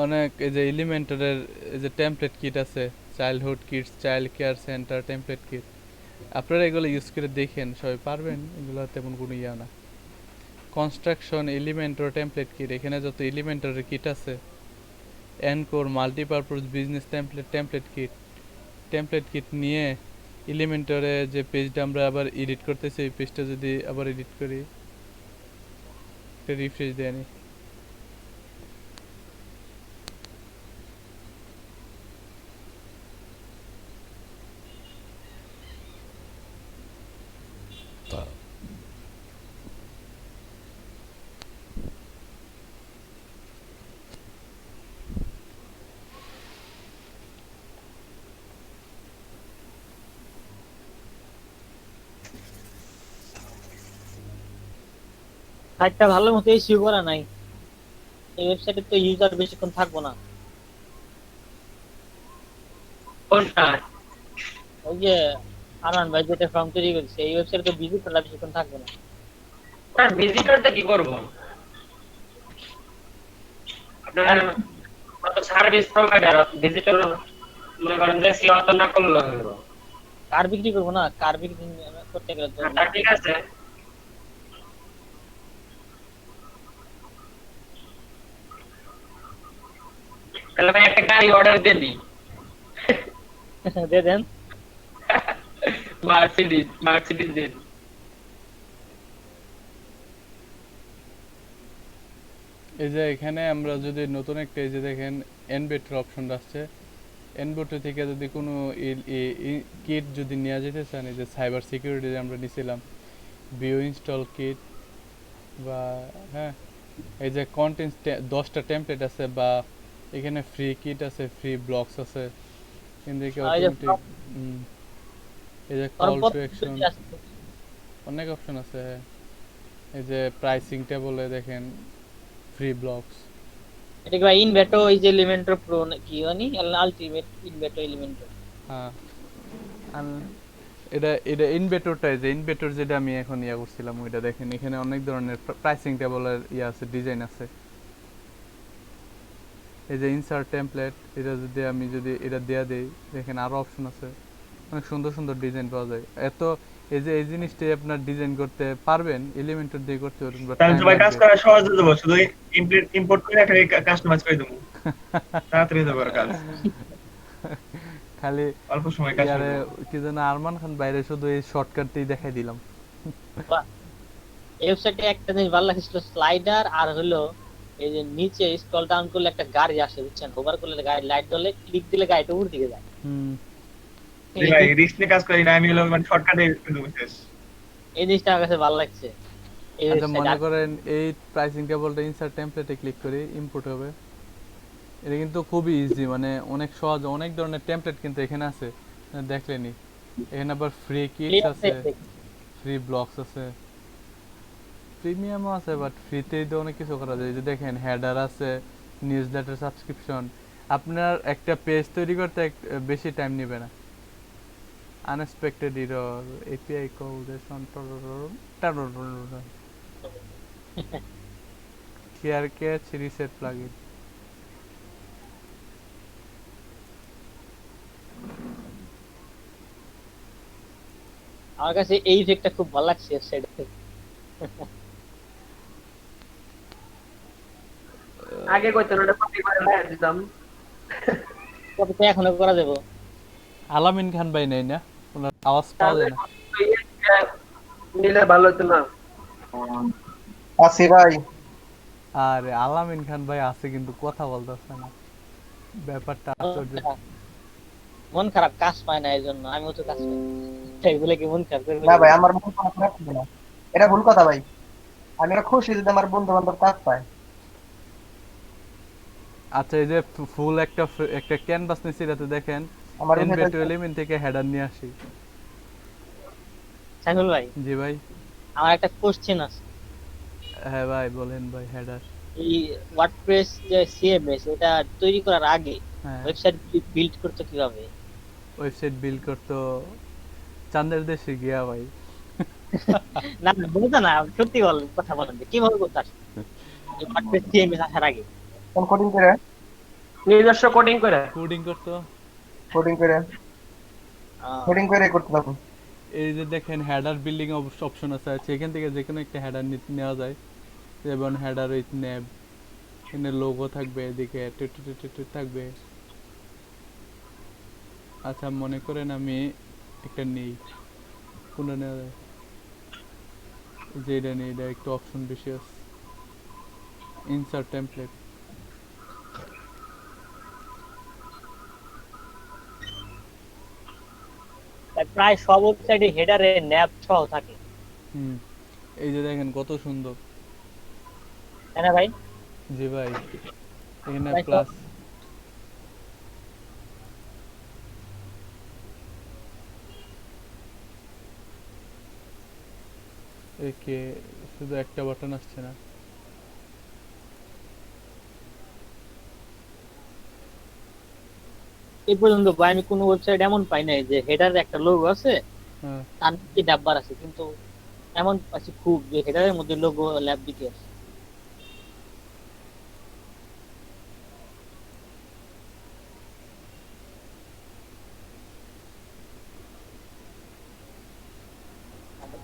অনেক এই যে এলিমেন্টারের এই যে টেমপ্লেট কিট আছে, childhood kits, child care centre template kit, আপনারা এগুলো ইউজ করে দেখেন, সবাই পারবেন, এগুলো তেমন কোনো ইয়া না। কনস্ট্রাকশন এলিমেন্টর টেমপ্লেট কিট, এখানে যত এলিমেন্টারের কিট আছে, Anchor multipurpose business template kit নিয়ে এলিমেন্টরে যে পেজটা আমরা আবার এডিট করতেছি, এই পেজটা যদি আবার এডিট করি, রিফ্রেশ দেয় নি, সাইটটা ভালো মতো ইস্যু করা নাই, এই ওয়েবসাইটে তো ইউজার বেশিক্ষণ থাকবো না। কোনটা? ওই যে আরমান ভাই যেটা ফর্ম তৈরি করেছে এই ওয়েবসাইটে তো ভিজিটররা বেশিক্ষণ থাকবে না। ওটা ভিজিটরটা কি করবো? আপনার কত সার্ভিস প্রোভাইডার ভিজিটর মনে করেন যে সেবা তো না করলে হলো। কার বিক্রি করবো না, কার বিক্রি করতে গেলে তো তা ঠিক আছে, তাহলে ভাই একটা গাড়ি অর্ডার দিয়ে দিই, দিয়ে দেন। মার্সিডিজ দিন। এই যে এখানে আমরা যদি নতুন একটা এই যে দেখেন এনবেটের অপশন আসছে, এনবেটে থেকে যদি কোনো কিট যদি নেওয়া যেতে চান, এই যে সাইবার সিকিউরিটি আমরা নিছিলাম বিও ইনস্টল কিট, বা হ্যাঁ এই যে কন্টেন্ট 10টা টেমপ্লেট আছে, বা এখানে ফ্রি কিট আছে, ফ্রি ব্লকস আছে, এদিকে অটোমেটিক, এই যে কল টু অ্যাকশন, অনেক অপশন আছে। হ্যাঁ এই যে প্রাইসিং টেবলে দেখেন ফ্রি ব্লকস, এটা কি ভাই ইনভেটো এই যে এলিমেন্টর প্রো কি জানি আলটিমেট ইনভেটো এলিমেন্টর। হ্যাঁ এটা এটা ইনভেটরটা, যে ইনভেটর যেটা আমি এখন ইয়া করছিলাম ওইটা দেখেন, এখানে অনেক ধরনের প্রাইসিং টেবলের ইয়া আছে, ডিজাইন আছে। এই যে ইনসার্ট টেমপ্লেট, এটা যদি এটা দেয়া দেই, দেখেন আরো অপশন আছে, অনেক সুন্দর সুন্দর ডিজাইন পাওয়া যায়। এত এই যে এই জিনিসটাই আপনার ডিজাইন করতে পারবেন, এলিমেন্টর দিয়ে করতে পারবেন, বাট তাহলে টাইম তো ভাই কাজ লাগবে। করা সহজ হয়ে যাবে, শুধু ইম্পোর্ট করে একটা কাস্টমাইজ করে দেবো, তাড়াতাড়ি হয়ে যাবে কাজ, খালি অল্প সময় কাজ ইয়ারে করবো। কি যেন আরমান খান বাইরে শুধু এই শর্টকাটটাই দেখাই দিলাম। এই ওয়েবসাইটে একটা জিনিস ভালো লাগছিল, স্লাইডার আর হলো এই যে নিচে স্ক্রল ডাউন করলে একটা গাড়ি আসে বুঝছেন, হোভার করলে গাড়ি লাইট জ্বলে, ক্লিক দিলে গাড়িটা উপর দিকে যায়। ভাই রিস্ক নিয়ে কাজ করি না আমি, হলো মানে শর্টকাটে দেবো শেষ। এই জিনিসটা আমার কাছে ভালো লাগছে। এই আচ্ছা মনে ওয়েবসাইট করেন এই প্রাইসিং টেবলটা ইনসার্ট টেমপ্লেটে ক্লিক করে ইম্পোর্ট হবে, এটা কিন্তু খুবই ইজি, মানে অনেক সহজ, অনেক ধরনের টেমপ্লেট কিন্তু এখানে আছে, দেখলেনি। এখানে আবার ফ্রি কিটস আছে, ফ্রি ব্লকস আছে, প্রিমিয়ামও আছে, বাট ফ্রিতেই তো অনেক কিছু করা যায়। এই যে দেখেন হেডার আছে, নিউজ লেটার সাবস্ক্রিপশন, আপনার একটা পেজ তৈরি করতে বেশি টাইম নেবে না, Unexpected error, API call this on clear cache reset plugin. আমার কাছে এই ইফেক্টটা খুব ভালো লাগছে ওয়েবসাইটে। আগে কইতো না, ওটা কপি করে বাইরে দিতাম। কপি তো এখনো করা যাবে। আলামিন খান ভাই নেই না, ওনার আওয়াজ পাওয়া যায় না। নিলে ভালো হতো না। আছি ভাই। আরে আলামিন খান ভাই আছে কিন্তু কথা বলতেছে না, ব্যাপারটা আশ্চর্য। মন খারাপ, কাজ পায় না, এই জন্য আমিও তো কাজ পাই। তাই বলে কি মন খারাপ করবে? না ভাই, আমার মন খারাপ হবে না, এটা ভুল কথা ভাই। আমি আরো খুশি যদি আমার বন্ধু বান্ধব কাজ পায়। আচ্ছা, এই যে ফুল একটা ক্যানভাস নিছি, এটাতে দেখেন আমার এনভি এলিমেন্ট থেকে হেডার নিয়ে আসি। সাইফুল ভাই, জি ভাই। আমার একটা কোশ্চেন আছে। হ্যাঁ ভাই বলেন ভাই। হেডার এই ওয়ার্ডপ্রেস যে সিএমএস, এটা তৈরি করার আগে হ্যাঁ, ওয়েবসাইট বিল্ড করতে কিভাবে? ওয়েবসাইট বিল্ড করতো চাঁদের দেশে গিয়া ভাই। না না, বলতে না, সত্যি কথা বলেন যে কিভাবে করতে আসে এই ওয়ার্ডপ্রেস সিএমএস আসার আগে? কোন কোডিং করে? নিজস্ব কোডিং করে। কোডিং করতো। কোডিং করে, আহ, কোডিং করে করতে পারবো। এই যে দেখেন হেডার বিল্ডিং অপশন আছে, সেখান থেকে যে কোনো একটা হেডার নেওয়া যায়। যেমন হেডার উইথ নেম, এখানে লোগো থাকবে, এদিকে থাকবে। আচ্ছা মনে করেন আমি একটা নেই, কোনটা নেওয়া যায়? যে এটা নেই, এটা একটু অপশন বেশি আছে। Insert template. তাই প্রায় সব ওয়েবসাইটে হেডারে ন্যাব সহ থাকে, হুম, এই যে দেখেন কত সুন্দর। তাই না ভাই? জি ভাই, এখানে তাই তো? প্লাস। একে শুধু একটা বাটন আসছে না। এই পর্যন্ত ভাই আমি কোনো ওয়েবসাইট এমন পাই নাই যে হেডারে একটা লোগো আছে, হ্যাঁ, তার নিচে ডাব্বার আছে, কিন্তু এমন পাচ্ছি খুব যে হেডারের মধ্যে লোগো ল্যাব দিতে আছে।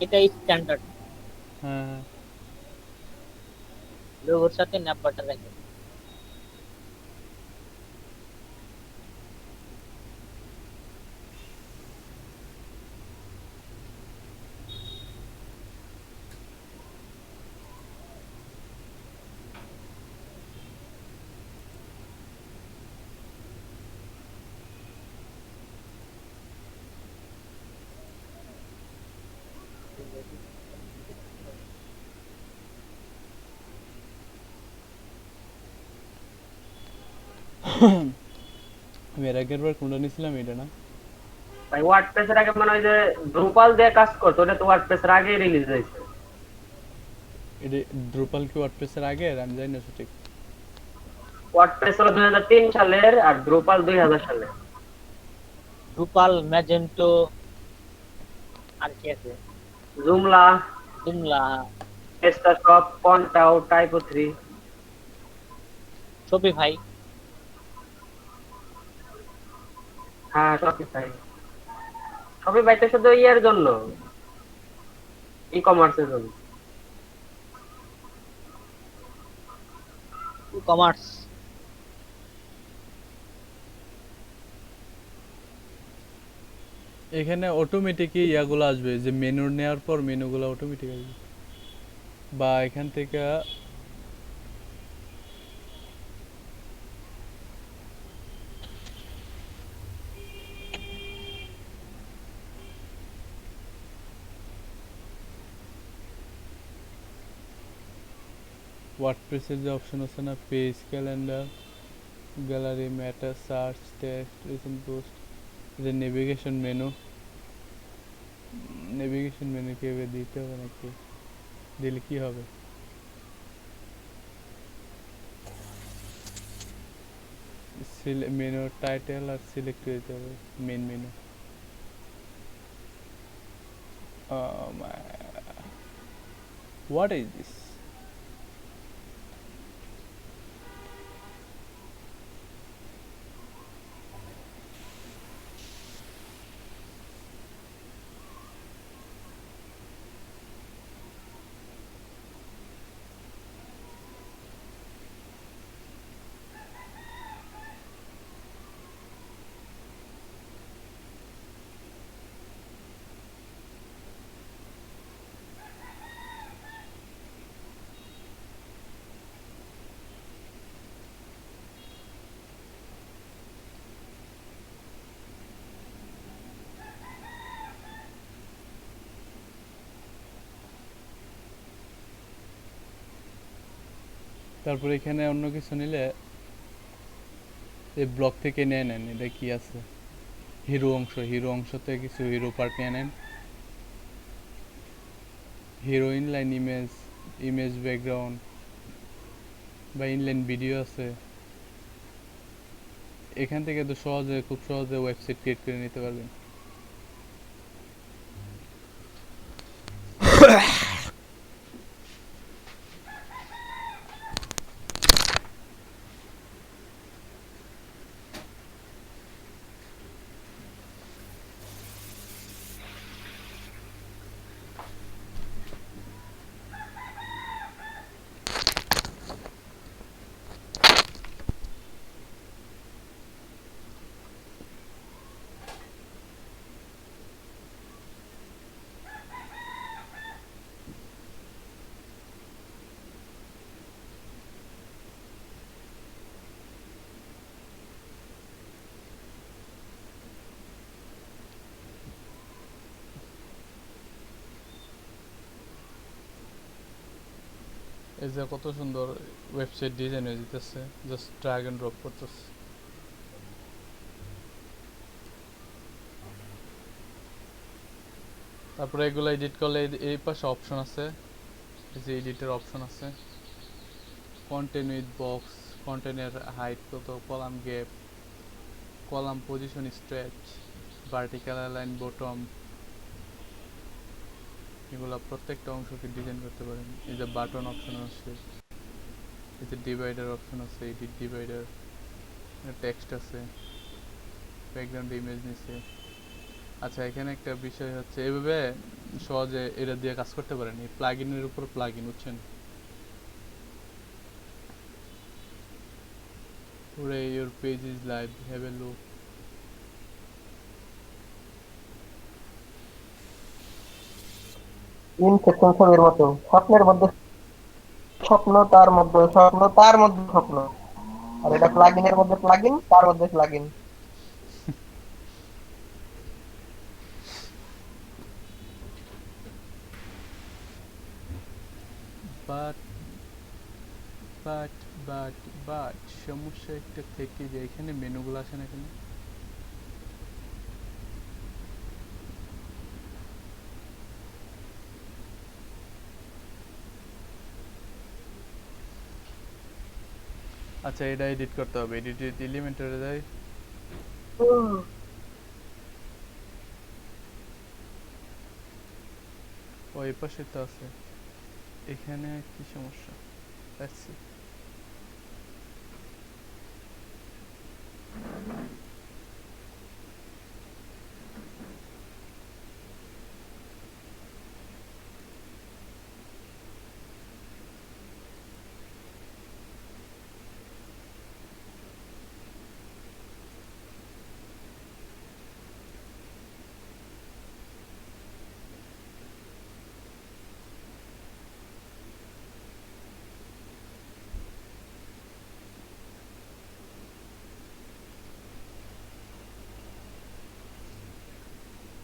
এটাই স্ট্যান্ডার্ড, হ্যাঁ, হ্যাঁ। লোগোর সাথে নাম্বারটা রাখে। আমি এর আগের বার কোনটা নিয়েছিলাম, এটা না? ভাই ওয়ার্ডপ্রেস এর আগে মানে ওই যে ড্রুপাল দিয়ে কাজ করতো, ওটা তো ওয়ার্ডপ্রেস এর আগেই রিলিজ হয়েছে। এটা ড্রুপাল কি ওয়ার্ডপ্রেসের আগে? আমি জানি না সঠিক। ওয়ার্ডপ্রেস হলো 2003 সালের আর ড্রুপাল 2000 সালের। ড্রুপাল, ম্যাজেন্টো, আর কি আছে? জুমলা, জুমলা, প্রেস্টাশপ, কন্টাও, টাইপো 3। শপিফাই। হ্যাঁ, শপিফাই। শপিফাই তো শুধু ইয়ের জন্য, ই কমার্সের জন্য। কমার্স। এখানে অটোমেটিকই ইয়াগুলো আসবে, যে মেনু নেওয়ার পর মেনুগুলো অটোমেটিক আসবে, বা এখান থেকে ওয়ার্ডপ্রেসের যে অপশন আছে না, পেজ, ক্যালেন্ডার, গ্যালারি, মেটা, সার্চ, টেক্সট, রিসেন্ট পোস্ট, যে নেভিগেশন মেনু। নেভিগেশন মেনু কি দিতে হবে নাকি? দিলে কি হবে? মেনু টাইটেল আর সিলেক্ট করে দিতে হবে main menu. my, what is this? তারপর এখানে অন্য কিছু নিলে এই ব্লক থেকে নিয়ে নেন। এটা কি আছে, হিরো অংশতে কিছু হিরো পার্ট নিয়ে নেন। হিরো ইনলাইন ইমেজ ব্যাকগ্রাউন্ড বা ইনলাইন ভিডিও আছে। এখান থেকে তো খুব সহজে ওয়েবসাইট ক্রিয়েট করে নিতে পারবেন। এই যে কত সুন্দর ওয়েবসাইট ডিজাইন হয়ে যেতেছে, জাস্ট ড্র্যাগ এন্ড ড্রপ করতেছে। তারপরে এগুলো এডিট করলে এই পাশে অপশন আছে, এই যে এডিটের অপশন আছে, কন্টেন্ট উইথ বক্স, কন্টেন্টের হাইট কত, column gap, column position stretch, vertical align bottom, এগুলো প্রত্যেকটা অংশকে ডিজাইন করতে পারেন। এই যে বাটন অপশন আছে, এই যে ডিভাইডার অপশন আছে, এডিট ডিভাইডার, টেক্সট আছে, ব্যাকগ্রাউন্ড ইমেজ নিচে। আচ্ছা, এখানে একটা বিষয় হচ্ছে এইভাবে সহজে এটা দিয়ে কাজ করতে পারেন। এই প্লাগইনের উপর প্লাগইন, বুঝছেন? পুরো your page is live, have a look. Inception ছবির মতো, স্বপ্নের মধ্যে স্বপ্ন, তার মধ্যে স্বপ্ন, তার মধ্যে স্বপ্ন। আর এটা প্লাগইনের মধ্যে প্লাগইন, তার মধ্যে plugin. But but but but সমস্যা একটা থেকে যে এখানে মেনুগুলো আসে না কেন? আচ্ছা, এটা এডিট করতে হবে। এডিট এলিমেন্টরে যাই, ওই পাশে তো আছে। এখানে কি সমস্যা? Let's see.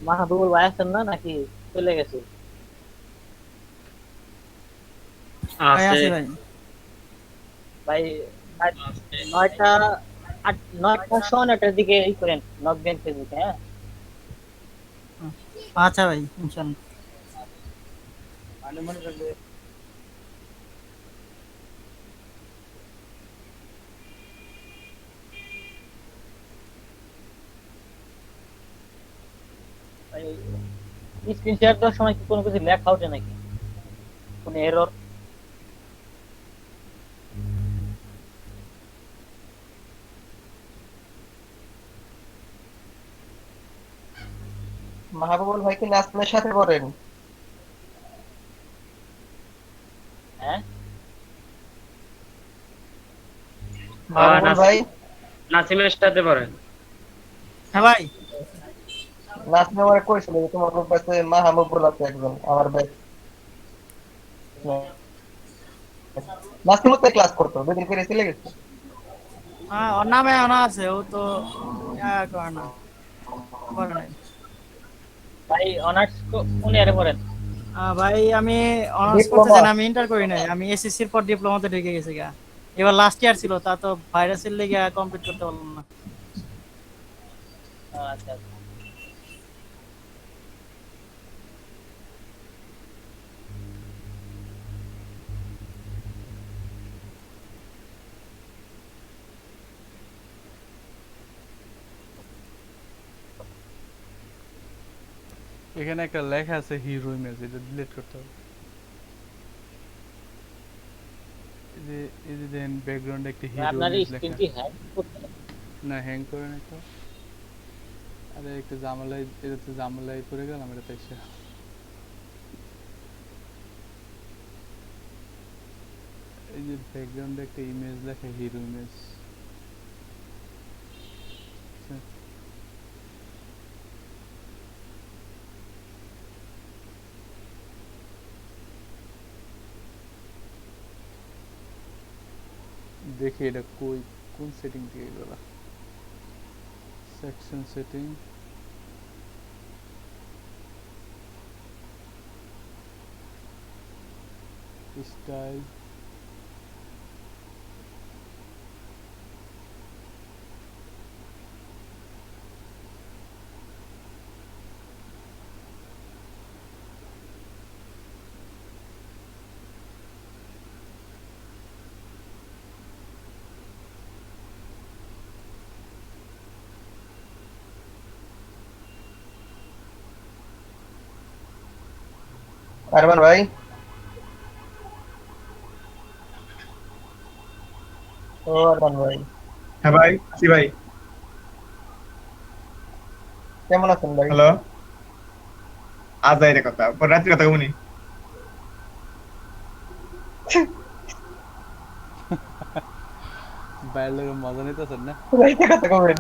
মাহবুবুল ভাই আছেন না নাকি চলে গেছে? ভাই আছে ভাই। ভাই আজ 9টা 9টা 9:15 দিকে ই করেন, নকবেন ফেসবুকে। হ্যাঁ, আচ্ছা ভাই, ইনশাআল্লাহ। ভাই স্ক্রিন শেয়ার দেওয়ার সময় কি কোনো কিছু লেখা ওঠে নাকি, কোনো এরর? মাহবুবুল ভাই কি নাজমের সাথে পড়েন? হ্যাঁ মাহবুবুল ভাই, নাসিমের সাথে পড়ে। হ্যাঁ ভাই, নাজমে আমার কইছিল যে তোমার কাছে মাহবুবুল আছে একজন আমার ব্যাচ। নাজমে তো ক্লাস করতো, দুদিন করে চলে গেছে। হ্যাঁ ওর নামে অনা আছে, ও তো করে না, করে নাই। ভাই অনার্স কোন ইয়ারে পড়েন? ভাই আমি অনার্স ডিপ্লোমা। করতেছেন, আমি ইন্টার করি নাই, আমি এসএসসির পর ডিপ্লোমাতে ঢুকে গেছি গা। এবার লাস্ট ইয়ার ছিল, তা তো ভাইরাসের লেগে কমপ্লিট করতে পারলাম না। আচ্ছা আচ্ছা। এখানে একটা লেখা আছে হিরো ইমেজ, এটা ডিলিট করতে হবে। এই যে দেন ব্যাকগ্রাউন্ডে একটা হিরো আপনার ইমেজ লেখা। স্ক্রিন কি হ্যাক করতে? না হ্যাং করে না তো। আরে একটা জামালাই, এটা তো জামালাই পড়ে গেলাম এটা পাইছে। এই যে ব্যাকগ্রাউন্ডে একটা ইমেজ লেখা, হিরো ইমেজ। দেখি এটা কই, কোন সেটিং থেকে গেল? সেকশন সেটিং, স্টাইল, আরমান ভাই, ও আরমান ভাই হ্যাঁ ভাই, আছি ভাই। কেমন আছেন ভাই? হ্যালো, আজ যাই রে কথা, পর রাত্রি কথা কমুনি। বাইরের লোকের মজা নিতেছেন না? রাইতে কথা কবেন?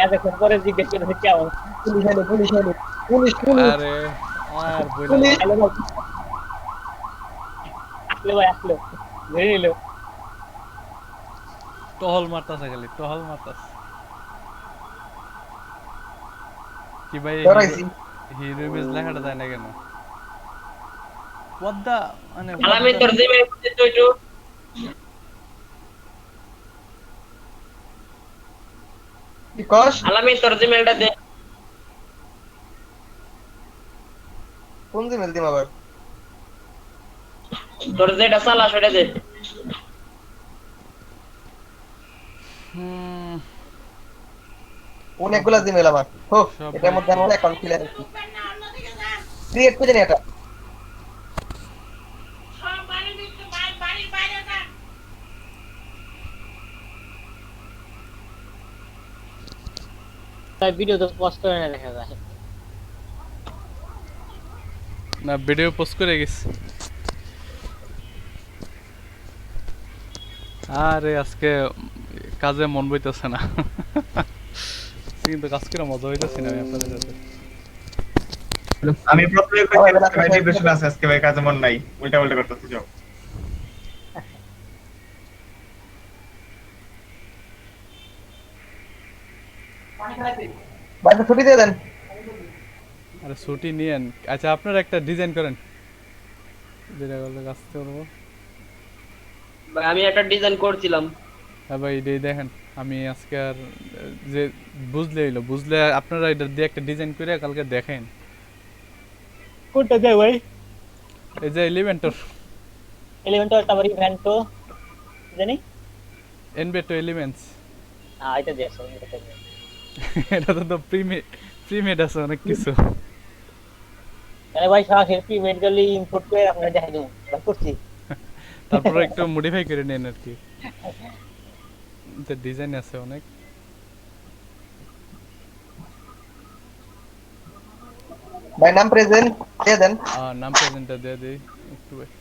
এতক্ষণ পরে জিজ্ঞেস করে কেমন? পুলিশ আইলো, পুলিশ আইলো, পুলিশ পুলিশ আরে আর বইলা পুলিশ। হ্যালো ভাই, আসলো ভাই, আসলো, ধরে নিল। টহল মারতাছে, খালি টহল মারতাছে। কি ভাই ধরাইছি। হিরো ইমেজ লেখাটা যায় না কেন? পদ্মা মানে আলামিন তোর জিমেইল করতে তো একটু কি কস? আলামিন তোর জিমেইলটা দে। কোন জিমেল দিম আবার? তোর যেটা চালা সেটা দে। হুম, অনেকগুলা জিমেল আমার। হো, সব এটার মধ্যে আমার অ্যাকাউন্ট খুলে রাখছি। ক্রিয়েট করে নি এটা। তাই ভিডিও তো পোস্ট করে না, দেখা যায়। না ভিডিও পোস্ট করে গেছি। আরে আজকে কাজে মন বইতেছে না। কিন্তু কাজ করে মজা হইতেছে না আমি আপনাদের সাথে। আমি প্রথমে ভাই ডিপ্রেশন আছে আজকে ভাই, কাজে মন নাই, উল্টা উল্টা করতেছি সব। বাইরে ছুটি দিয়ে দেন। আরে ছুটি নিয়েন। আচ্ছা আপনারা একটা ডিজাইন করেন, যেটা করলে কাজ করবো। ভাই আমি একটা ডিজাইন করছিলাম। হ্যাঁ ভাই এটাই দেখেন। আমি আজকে আর যে বুঝলে হইলো, বুঝলে আপনারা এটা দিয়ে একটা ডিজাইন করে কালকে দেখেন। কোনটা যায় ভাই? এই যে এলিমেন্টর, এলিমেন্টার, তারপর ইভেন্টো জানি। এনবেটো এলিমেন্টস। এটা দিয়েছো, এটা দিয়েছো। এটা তো প্রিমেড আছে অনেক কিছু। তাহলে ভাই সরাসরি প্রিমেড করলে ইম্পোর্ট করে আপনারা দেখাই দেবো ভাই করছি। তারপর একটু মডিফাই করে নেন আর কি, যে ডিজাইন আছে অনেক। ভাই নাম প্রেজেন্ট দিয়ে দেন। নাম প্রেজেন্টটা দিয়ে দিই, একটু ওয়েট।